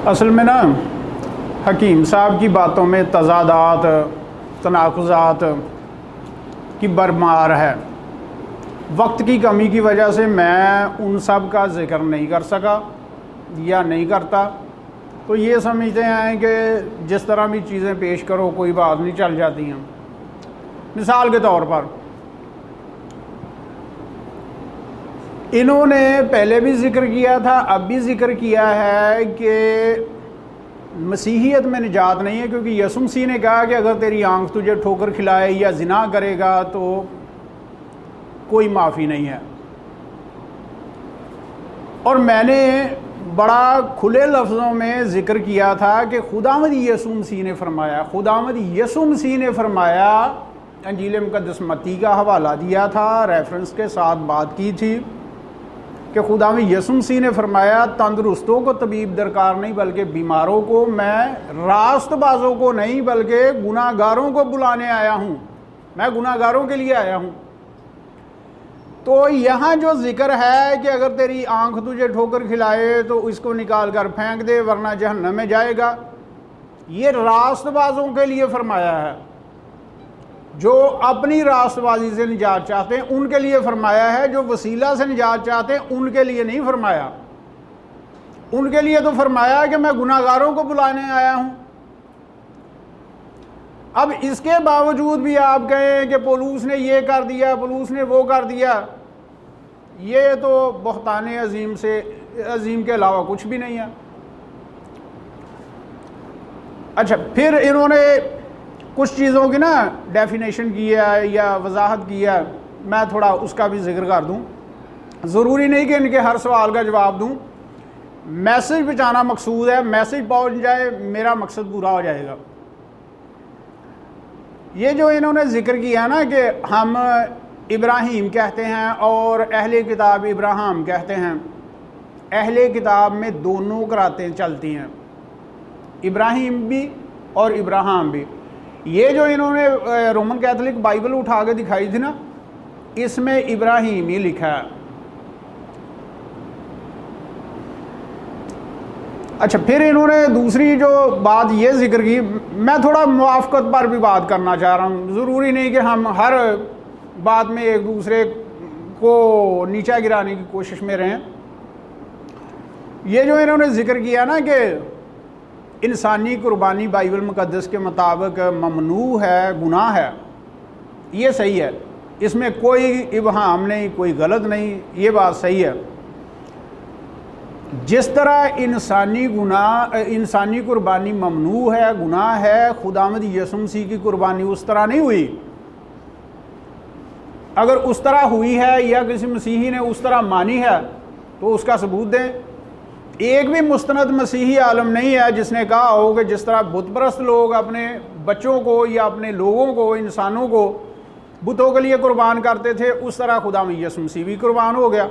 S3: اصل میں نا حکیم صاحب کی باتوں میں تضادات، تناقضات کی برمار ہے۔ وقت کی کمی کی وجہ سے میں ان سب کا ذکر نہیں کر سکا یا نہیں کرتا، تو یہ سمجھتے ہیں کہ جس طرح بھی چیزیں پیش کرو کوئی بات نہیں، چل جاتی ہیں۔ مثال کے طور پر انہوں نے پہلے بھی ذکر کیا تھا، اب بھی ذکر کیا ہے کہ مسیحیت میں نجات نہیں ہے، کیونکہ یسوع مسیح نے کہا کہ اگر تیری آنکھ تجھے ٹھوکر کھلائے یا زنا کرے گا تو کوئی معافی نہیں ہے۔ اور میں نے بڑا کھلے لفظوں میں ذکر کیا تھا کہ خداوند یسوع مسیح نے فرمایا، خداوند یسوع مسیح نے فرمایا، انجیل مقدس متی کا حوالہ دیا تھا، ریفرنس کے ساتھ بات کی تھی کہ خداوند یسوع مسیح نے فرمایا تندرستوں کو طبیب درکار نہیں بلکہ بیماروں کو، میں راست بازوں کو نہیں بلکہ گناہ گاروں کو بلانے آیا ہوں، میں گناہ گاروں کے لیے آیا ہوں۔ تو یہاں جو ذکر ہے کہ اگر تیری آنکھ تجھے ٹھوکر کھلائے تو اس کو نکال کر پھینک دے ورنہ جہنم میں جائے گا، یہ راست بازوں کے لیے فرمایا ہے، جو اپنی راست بازی سے نجات چاہتے ہیں ان کے لیے فرمایا ہے، جو وسیلہ سے نجات چاہتے ہیں ان کے لیے نہیں فرمایا۔ ان کے لیے تو فرمایا کہ میں گناہ گاروں کو بلانے آیا ہوں۔ اب اس کے باوجود بھی آپ کہیں کہ پولوس نے یہ کر دیا، پولوس نے وہ کر دیا، یہ تو بہتان عظیم کے علاوہ کچھ بھی نہیں ہے۔ اچھا، پھر انہوں نے کچھ چیزوں کی نا ڈیفینیشن کی ہے یا وضاحت کی ہے، میں تھوڑا اس کا بھی ذکر کر دوں۔ ضروری نہیں کہ ان کے ہر سوال کا جواب دوں، میسج پہنچانا مقصود ہے، میسج پہنچ جائے میرا مقصد پورا ہو جائے گا۔ یہ جو انہوں نے ذکر کیا نا کہ ہم ابراہیم کہتے ہیں اور اہل کتاب ابراہیم کہتے ہیں، اہل کتاب میں دونوں قراتیں چلتی ہیں، ابراہیم بھی اور ابراہیم بھی۔ یہ جو انہوں نے رومن کیتھولک بائبل اٹھا کے دکھائی تھی نا، اس میں ابراہیم ہی لکھا ہے۔ اچھا، پھر انہوں نے دوسری جو بات یہ ذکر کی، میں تھوڑا موافقت پر بھی بات کرنا چاہ رہا ہوں، ضروری نہیں کہ ہم ہر بات میں ایک دوسرے کو نیچا گرانے کی کوشش میں رہیں۔ یہ جو انہوں نے ذکر کیا نا کہ انسانی قربانی بائبل مقدس کے مطابق ممنوع ہے، گناہ ہے، یہ صحیح ہے، اس میں کوئی ابہام نہیں، کوئی غلط نہیں، یہ بات صحیح ہے۔ جس طرح انسانی قربانی ممنوع ہے، گناہ ہے، خداوند یسوع مسیح کی قربانی اس طرح نہیں ہوئی۔ اگر اس طرح ہوئی ہے یا کسی مسیحی نے اس طرح مانی ہے تو اس کا ثبوت دیں۔ ایک بھی مستند مسیحی عالم نہیں ہے جس نے کہا ہو کہ جس طرح بت پرست لوگ اپنے بچوں کو یا اپنے لوگوں کو، انسانوں کو بتوں کے لیے قربان کرتے تھے، اس طرح خداوند یسوع مسیح بھی قربان ہو گیا۔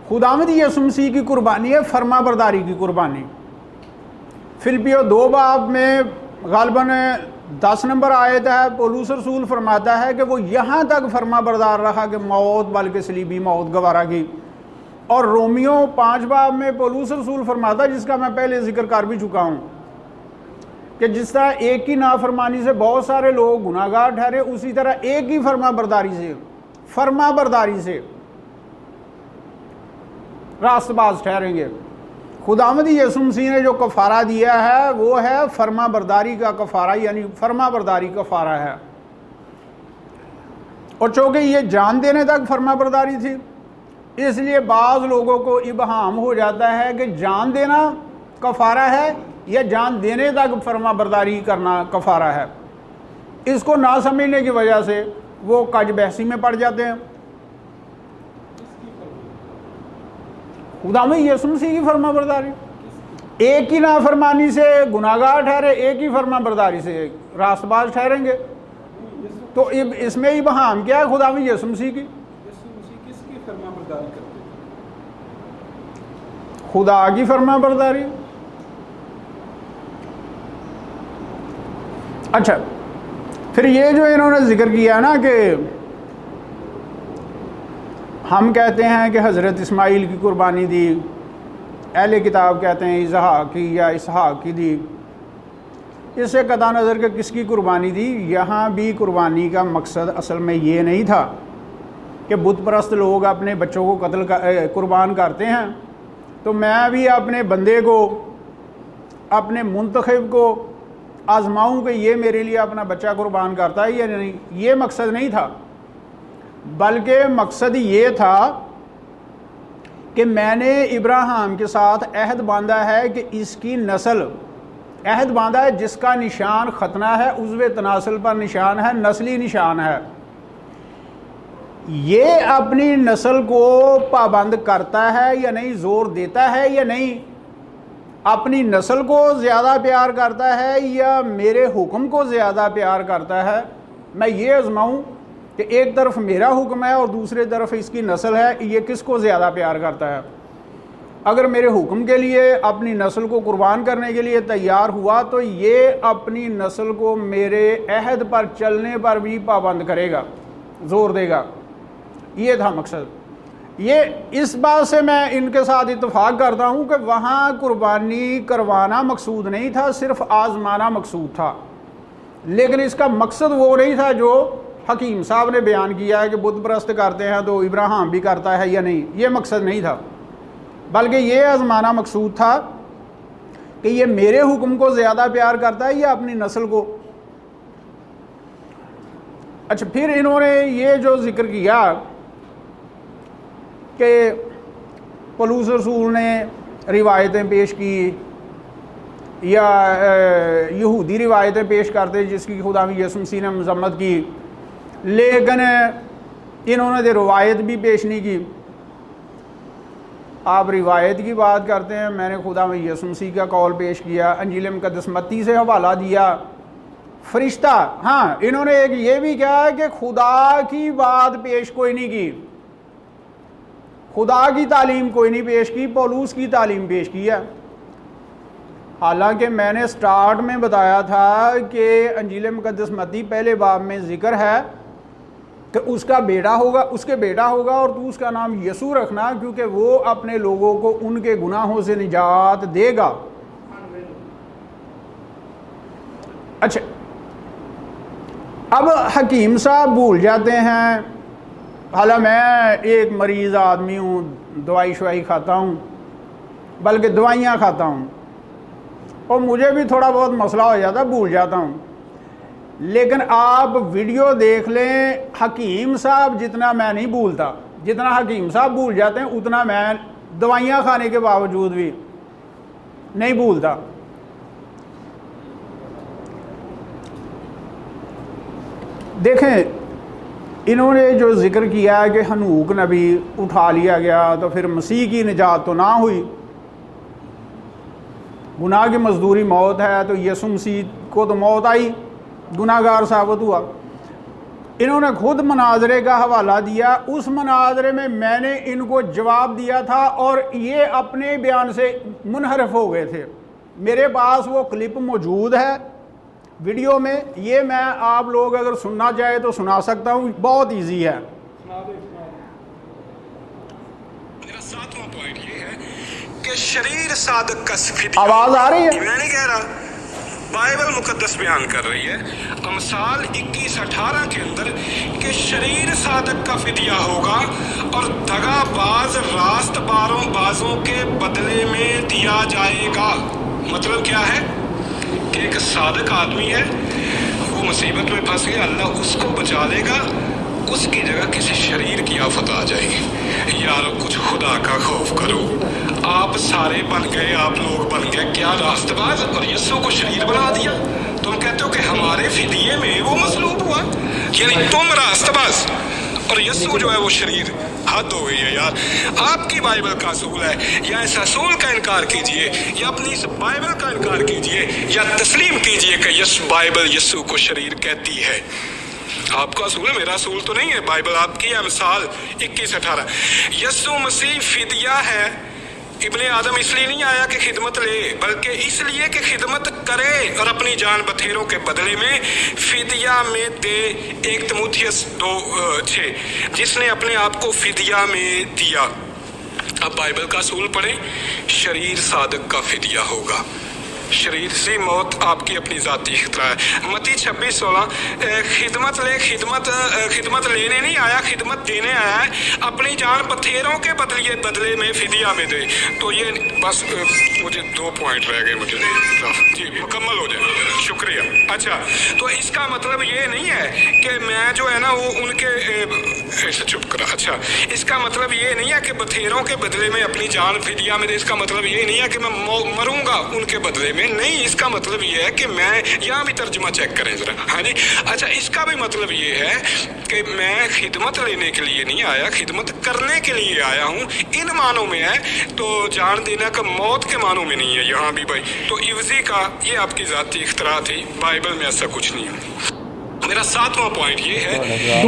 S3: خداوند یسوع مسیح کی قربانی ہے فرما برداری کی قربانی۔ فلپیو 2 باب میں غالباً 10 نمبر آیت ہے، پولس رسول فرماتا ہے کہ وہ یہاں تک فرما بردار رہا کہ موت بلکہ صلیبی موت گوارا کی۔ اور رومیو 5 باب میں پولس رسول فرماتا ہے، جس کا میں پہلے ذکر کر بھی چکا ہوں، کہ جس طرح ایک کی نافرمانی سے بہت سارے لوگ گناہ گار ٹھہرے، اسی طرح ایک ہی فرما برداری سے راست باز ٹھہریں گے۔ خداوند یسوع مسیح نے جو کفارہ دیا ہے وہ ہے فرما برداری کا کفارہ، یعنی فرما برداری کفارہ ہے۔ اور چونکہ یہ جان دینے تک فرما برداری تھی، اس لیے بعض لوگوں کو ابہام ہو جاتا ہے کہ جان دینا کفارہ ہے یا جان دینے تک فرما برداری کرنا کفارہ ہے۔ اس کو نہ سمجھنے کی وجہ سے وہ کج بحثی میں پڑ جاتے ہیں۔ खुदा में यीशु मसीह की फर्मा बरदारी, एक ही नाफरमानी से गुनाहगार ठहरे, एक ही फर्मा बरदारी से रास्तबाज ठहरेंगे। तो इसमें ही बहाम क्या है खुदा में यीशु मसीह की?
S1: किसकी फर्मा बरदारी करते?
S3: खुदा की फर्मा बरदारी। अच्छा, फिर ये जो इन्होंने जिक्र किया ना कि हम कहते हैं कि हज़रत इस्माइल की कुर्बानी दी, अहले किताब कहते हैं इसहाक की या इसहाक की दी, इससे कता नज़र के किसकी कुर्बानी दी। यहाँ भी कुर्बानी का मकसद असल में ये नहीं था कि बुत परस्त लोग अपने बच्चों को कुर्बान करते हैं, तो मैं भी अपने बंदे को, अपने मुंतखब को आजमाऊं कि ये मेरे लिए अपना बच्चा कुर्बान करता है या नहीं। ये मकसद नहीं था, बल्कि मकसद ये था कि मैंने इब्राहिम के साथ अहद बांधा है कि इसकी नस्ल, अहद बांधा है जिसका निशान खतना है, उज़्वे तनासुल पर निशान है, नस्ली निशान है। ये अपनी नस्ल को पाबंद करता है या नहीं, जोर देता है या नहीं, अपनी नस्ल को ज़्यादा प्यार करता है या मेरे हुक्म को ज़्यादा प्यार करता है। मैं ये आजमाऊं कि एक तरफ मेरा हुक्म है और दूसरी तरफ इसकी नस्ल है, ये किसको ज़्यादा प्यार करता है। अगर मेरे हुक्म के लिए अपनी नस्ल को कुर्बान करने के लिए तैयार हुआ तो ये अपनी नस्ल को मेरे अहद पर चलने पर भी पाबंद करेगा, ज़ोर देगा। ये था मकसद। ये इस बात से मैं इनके साथ इत्तेफाक करता हूँ कि वहाँ कुर्बानी करवाना मकसूद नहीं था, सिर्फ आजमाना मकसूद था। लेकिन इसका मकसद वो नहीं था जो हकीम साहब ने बयान किया है कि बुत परस्त करते हैं तो इब्राहिम भी करता है या नहीं। ये मकसद नहीं था, बल्कि ये आजमाना मकसूद था कि ये मेरे हुक्म को ज़्यादा प्यार करता है या अपनी नस्ल को। अच्छा, फिर इन्होंने ये जो जिक्र किया कि पौलुस रसूल ने रिवायतें पेश की या यहूदी रिवायतें पेश करते जिसकी खुदा में यीशु मसीह ने मजम्मत की, लेकिन इन्होंने तो रिवायत भी पेश नहीं की। आप रिवायत की बात करते हैं, मैंने खुदा में यीशु मसीह का कौल पेश किया, अंजील मुक़द्दस मत्ती से हवाला दिया, फरिश्ता। हाँ, इन्होंने एक ये भी कहा कि खुदा की बात पेश कोई नहीं की, खुदा की तालीम कोई नहीं पेश की, पौलुस की तालीम पेश की है। हालांकि मैंने स्टार्ट में बताया था कि अंजील मुक़द्दस मत्ती पहले बाब में ज़िक्र है कि उसका बेटा होगा, उसके बेटा होगा और तू उसका नाम यसू रखना, क्योंकि वो अपने लोगों को उनके गुनाहों से निजात देगा। अच्छा, अब हकीम साहब भूल जाते हैं, हालांकि मैं एक मरीज़ आदमी हूँ, दवाई शवाई खाता हूँ, बल्कि दवाइयाँ खाता हूँ, और मुझे भी थोड़ा बहुत मसला हो जाता, भूल जाता हूँ। लेकिन आप वीडियो देख लें, हकीम साहब जितना मैं नहीं भूलता, जितना हकीम साहब भूल जाते हैं उतना मैं दवाइयाँ खाने के बावजूद भी नहीं भूलता। देखें, इन्होंने जो जिक्र किया है कि हनूक नबी उठा लिया गया तो फिर मसीह की निजात तो ना हुई, गुनाह की मजदूरी मौत है, तो यीशु मसीह को तो मौत आई, गुनाहगार साबित हुआ। इन्होंने खुद मनाजरे का हवाला दिया, उस मनाजरे में मैंने इनको जवाब दिया था और ये अपने बयान से मुनहरफ हो गए थे। मेरे पास वो क्लिप मौजूद है वीडियो में, ये मैं आप लोग अगर सुनना चाहे तो सुना सकता हूँ, बहुत इजी है।
S4: मेरा सातवां पॉइंट ये है कि शरीर सादक का फिदिया,
S3: आवाज आ रही है?
S4: मैं नहीं कह रहा, बाइबल मुकद्दस बयान कर रही है अमसाल 21:18 के अंदर कि शरीर सादक का फिदिया होगा और दगाबाज रास्त बाजों के बदले में दिया जाएगा। मतलब क्या है कि एक सादक आदमी है, वो मुसीबत में फंस गया, अल्लाह उसको बचा लेगा, उसकी जगह किसी शरीर की आफत आ जाएगी। यार कुछ खुदा का खौफ करो। आप सारे बन गए, आप लोग बन गए क्या रास्तबाज, और यीशु को शरीर बना दिया। तुम कहते हो कि हमारे फिदिये में वो मसलूब हुआ, यानी तुम रास्तबाज और यीशु जो है वो शरीर। हद हो गई है यार। आपकी बाइबल का असूल है, या इस असूल का इनकार कीजिए, या अपनी इस बाइबल का इनकार कीजिए, या तस्लीम कीजिए कि यस बाइबल यीशु को शरीर कहती है। आपका असूल है, मेरा असूल तो नहीं है। बाइबल आपकी है। मिसाल 21:18, यीशु मसीह फिदिया है। इब्ने आदम इसलिए नहीं आया कि खिदमत ले, बल्कि इसलिए कि खिदमत करे और अपनी जान बथेरों के बदले में फिदिया में दे। 1 तीमुथियुस 2:6, जिसने अपने आप को फिदिया में दिया। अब बाइबल का असूल पढ़ें, शरीर सादक का फिदिया होगा। शरीर से मौत आपकी अपनी ज़ाती इख्तियार है। मत्ती 26:16, खिदमत लेने नहीं आया, खिदमत देने आया है। अपनी जान बथेरों के बदले में फिदिया में दे। तो ये बस मुझे 2 पॉइंट रह गए, मुझे जी मुकम्मल हो जाए, शुक्रिया। अच्छा, तो इसका मतलब ये नहीं है कि मैं जो है ना वो उनके ऐसे चुप करा। अच्छा, इसका मतलब ये नहीं है कि बथेरों के बदले में अपनी जान फिदिया में दे। इसका मतलब ये नहीं है कि मैं मरूंगा उनके बदले में, नहीं। इसका मतलब ये है कि मैं, यहाँ भी तर्जुमा चेक करें जरा, हाँ जी। अच्छा, इसका भी मतलब ये है कि मैं खिदमत लेने के लिए नहीं आया, खिदमत करने के लिए आया हूँ। इन मानों में है, तो जान देना का मौत के मानों में नहीं है यहाँ भी भाई। तो इवजी का ये आपकी ज़ाती इख्तिरा थी, बाइबल में ऐसा कुछ नहीं है। मेरा 7वां पॉइंट ये है,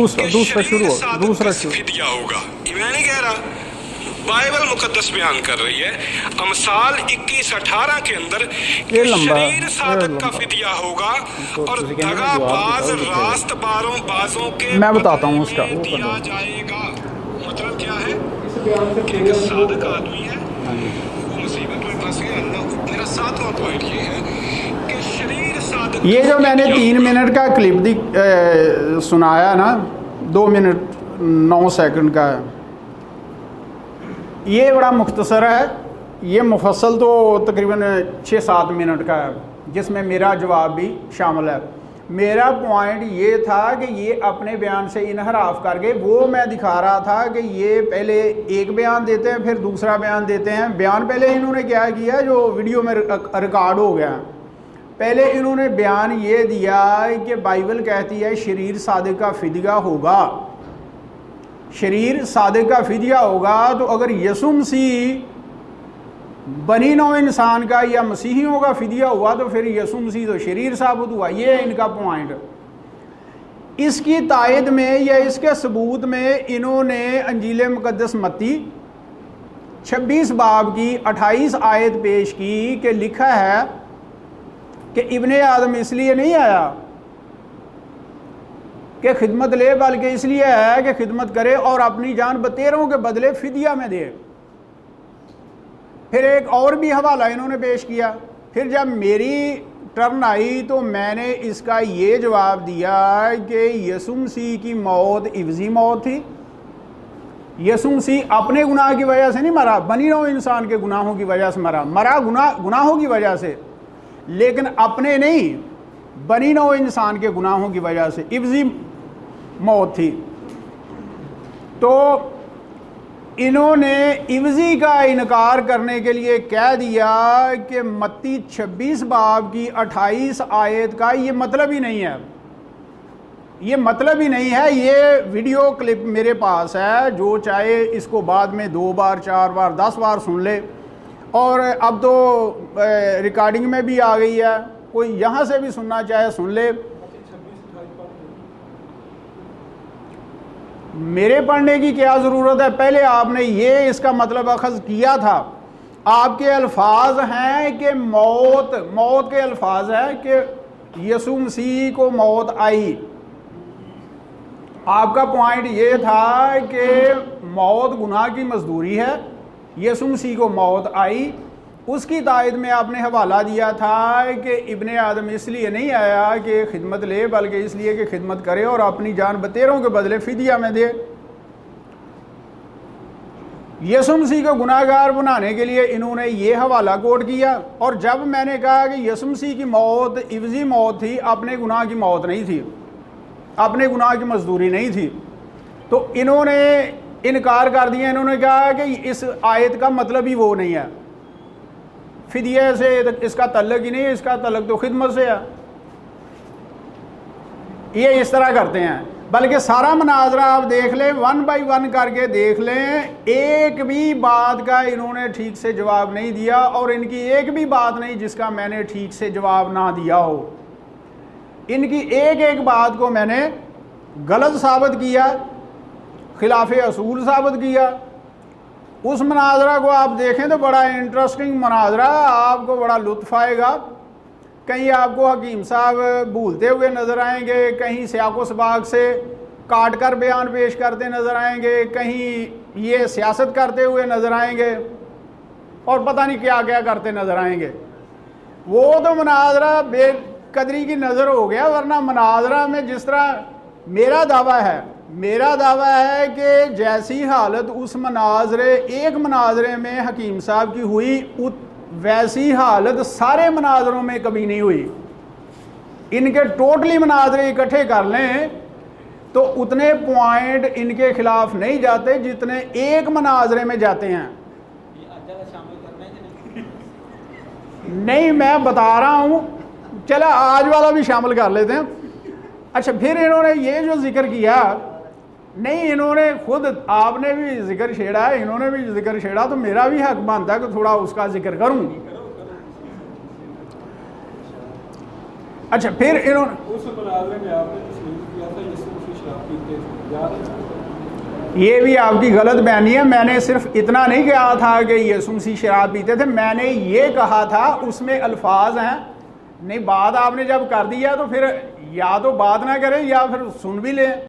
S3: दूसरा शुरू
S4: फिदिया होगा। मैं नहीं कह रहा, बाइबल मुकद्दस बयान कर रही है। अमसाल 21:18 के अंदर शरीर सादक का फिदिया होगा और दगाबाज रास्तबाजों के
S3: मैं बताता हूँ उसका
S4: दिया जाएगा। मतलब क्या है कि एक सादक आदमी है, वो मुसीबत में फंस गया। मेरा 7वां पॉइंट ये है कि शरीर सादक,
S3: ये जो मैंने 3 मिनट का क्लिप सुनाया ना, 2 मिनट 9 सेकंड का है, ये बड़ा मुख्तसर है। ये मुफस्सल तो तकरीबन 6-7 मिनट का है, जिसमें मेरा जवाब भी शामिल है। मेरा पॉइंट ये था कि ये अपने बयान से इनहराफ कर गए। वो मैं दिखा रहा था कि ये पहले एक बयान देते हैं, फिर दूसरा बयान देते हैं। बयान पहले इन्होंने क्या किया, जो वीडियो में रिकॉर्ड हो गया, पहले इन्होंने बयान ये दिया कि बाइबल कहती है शरीर सादिक का फिदिया होगा। शरीर सादिक का फिदिया होगा, तो अगर यीशु मसीह बनी नौ इंसान का या मसीहियों का फिदिया हुआ, तो फिर यीशु मसीह तो शरीर साबित हुआ। ये है इनका पॉइंट। इसकी तायद में या इसके सबूत में इन्होंने अंजील मुकद्दस मत्ती 26 बाब की 28 आयत पेश की कि लिखा है कि इब्ने आदम इसलिए नहीं आया कि खिदमत ले, बल्कि इसलिए है कि खिदमत करे और अपनी जान बतेरों के बदले फिदिया में दे। फिर एक और भी हवाला इन्होंने पेश किया। फिर जब मेरी टर्न आई तो मैंने इसका ये जवाब दिया कि यीशु मसीह की मौत इवजी मौत थी। यीशु मसीह अपने गुनाह की वजह से नहीं मरा, बनी नौ इंसान के गुनाहों की वजह से मरा गुनाहों की वजह से, लेकिन अपने नहीं, बनी नौ इंसान के गुनाहों की वजह से इवजी मौत थी। तो इन्होंने इवजी का इनकार करने के लिए कह दिया कि मत्ती 26 बाब की 28 आयत का ये मतलब ही नहीं है, ये मतलब ही नहीं है। ये वीडियो क्लिप मेरे पास है, जो चाहे इसको बाद में 2 बार 4 बार 10 बार सुन ले। और अब तो रिकॉर्डिंग में भी आ गई है, कोई यहाँ से भी सुनना चाहे सुन ले। मेरे पढ़ने की क्या ज़रूरत है, पहले आपने ये इसका मतलब अखज़ किया था। आपके अल्फाज हैं कि मौत के अल्फाज हैं कि यीशु मसीह को मौत आई। आपका पॉइंट ये था कि मौत गुनाह की मजदूरी है, यीशु मसीह को मौत आई। उसकी तायद में आपने हवाला दिया था कि इब्ने आदम इसलिए नहीं आया कि खिदमत ले, बल्कि इसलिए कि खिदमत करे और अपनी जान बतेरों के बदले फिदिया में दे। यीशु मसीह को गुनाहगार बनाने के लिए इन्होंने ये हवाला कोट किया। और जब मैंने कहा कि यीशु मसीह की मौत इवजी मौत थी, अपने गुनाह की मौत नहीं थी, अपने गुनाह की मजदूरी नहीं थी, तो इन्होंने इनकार कर दिया। इन्होंने कहा कि इस आयत का मतलब ही वो नहीं है, फिदिया से इसका तल्लक ही नहीं है, इसका तल्लक तो खिदमत से है। ये इस तरह करते हैं। بلکہ سارا مناظرہ آپ دیکھ لیں، 1 بائی 1 کر کے دیکھ لیں، ایک بھی بات کا انہوں نے ٹھیک سے جواب نہیں دیا، اور ان کی ایک بھی بات نہیں جس کا میں نے ٹھیک سے جواب نہ دیا ہو۔ ان کی ایک ایک بات کو میں نے غلط ثابت کیا، خلاف اصول ثابت کیا۔ اس مناظرہ کو آپ دیکھیں تو بڑا انٹرسٹنگ مناظرہ، آپ کو بڑا لطف آئے گا۔ کہیں آپ کو حکیم صاحب بھولتے ہوئے نظر آئیں گے، کہیں سیاق و سباق سے کاٹ کر بیان پیش کرتے نظر آئیں گے، کہیں یہ سیاست کرتے ہوئے نظر آئیں گے، اور پتہ نہیں کیا کیا کرتے نظر آئیں گے۔ وہ تو مناظرہ بے قدری کی نظر ہو گیا، ورنہ مناظرہ میں جس طرح میرا دعویٰ ہے کہ جیسی حالت اس مناظرے ایک مناظرے میں حکیم صاحب کی ہوئی، ویسی حالت سارے مناظروں میں کبھی نہیں ہوئی۔ ان کے ٹوٹلی مناظرے اکٹھے کر لیں تو اتنے پوائنٹ ان کے خلاف نہیں جاتے جتنے ایک مناظرے میں جاتے ہیں۔ نہیں، میں بتا رہا ہوں، چلا آج والا بھی شامل کر لیتے ہیں۔ اچھا، پھر انہوں نے یہ جو ذکر کیا، نہیں انہوں نے خود، آپ نے بھی ذکر چھیڑا ہے، انہوں نے بھی ذکر چھیڑا، تو میرا بھی حق بنتا ہے کہ تھوڑا اس کا ذکر کروں۔ اچھا، پھر انہوں نے
S1: اس مناظرے میں آپ نے تسلیم کیا تھا یسوع مسیح شراب پیتے تھے، یاد ہے؟
S3: یہ بھی آپ کی غلط بیانی ہے۔ میں نے صرف اتنا نہیں کہا تھا کہ یسوع مسیح شراب پیتے تھے، میں نے یہ کہا تھا اس میں الفاظ ہیں، نہیں بات آپ نے جب کر دیا تو پھر یا تو بات نہ کریں یا پھر سن بھی لیں۔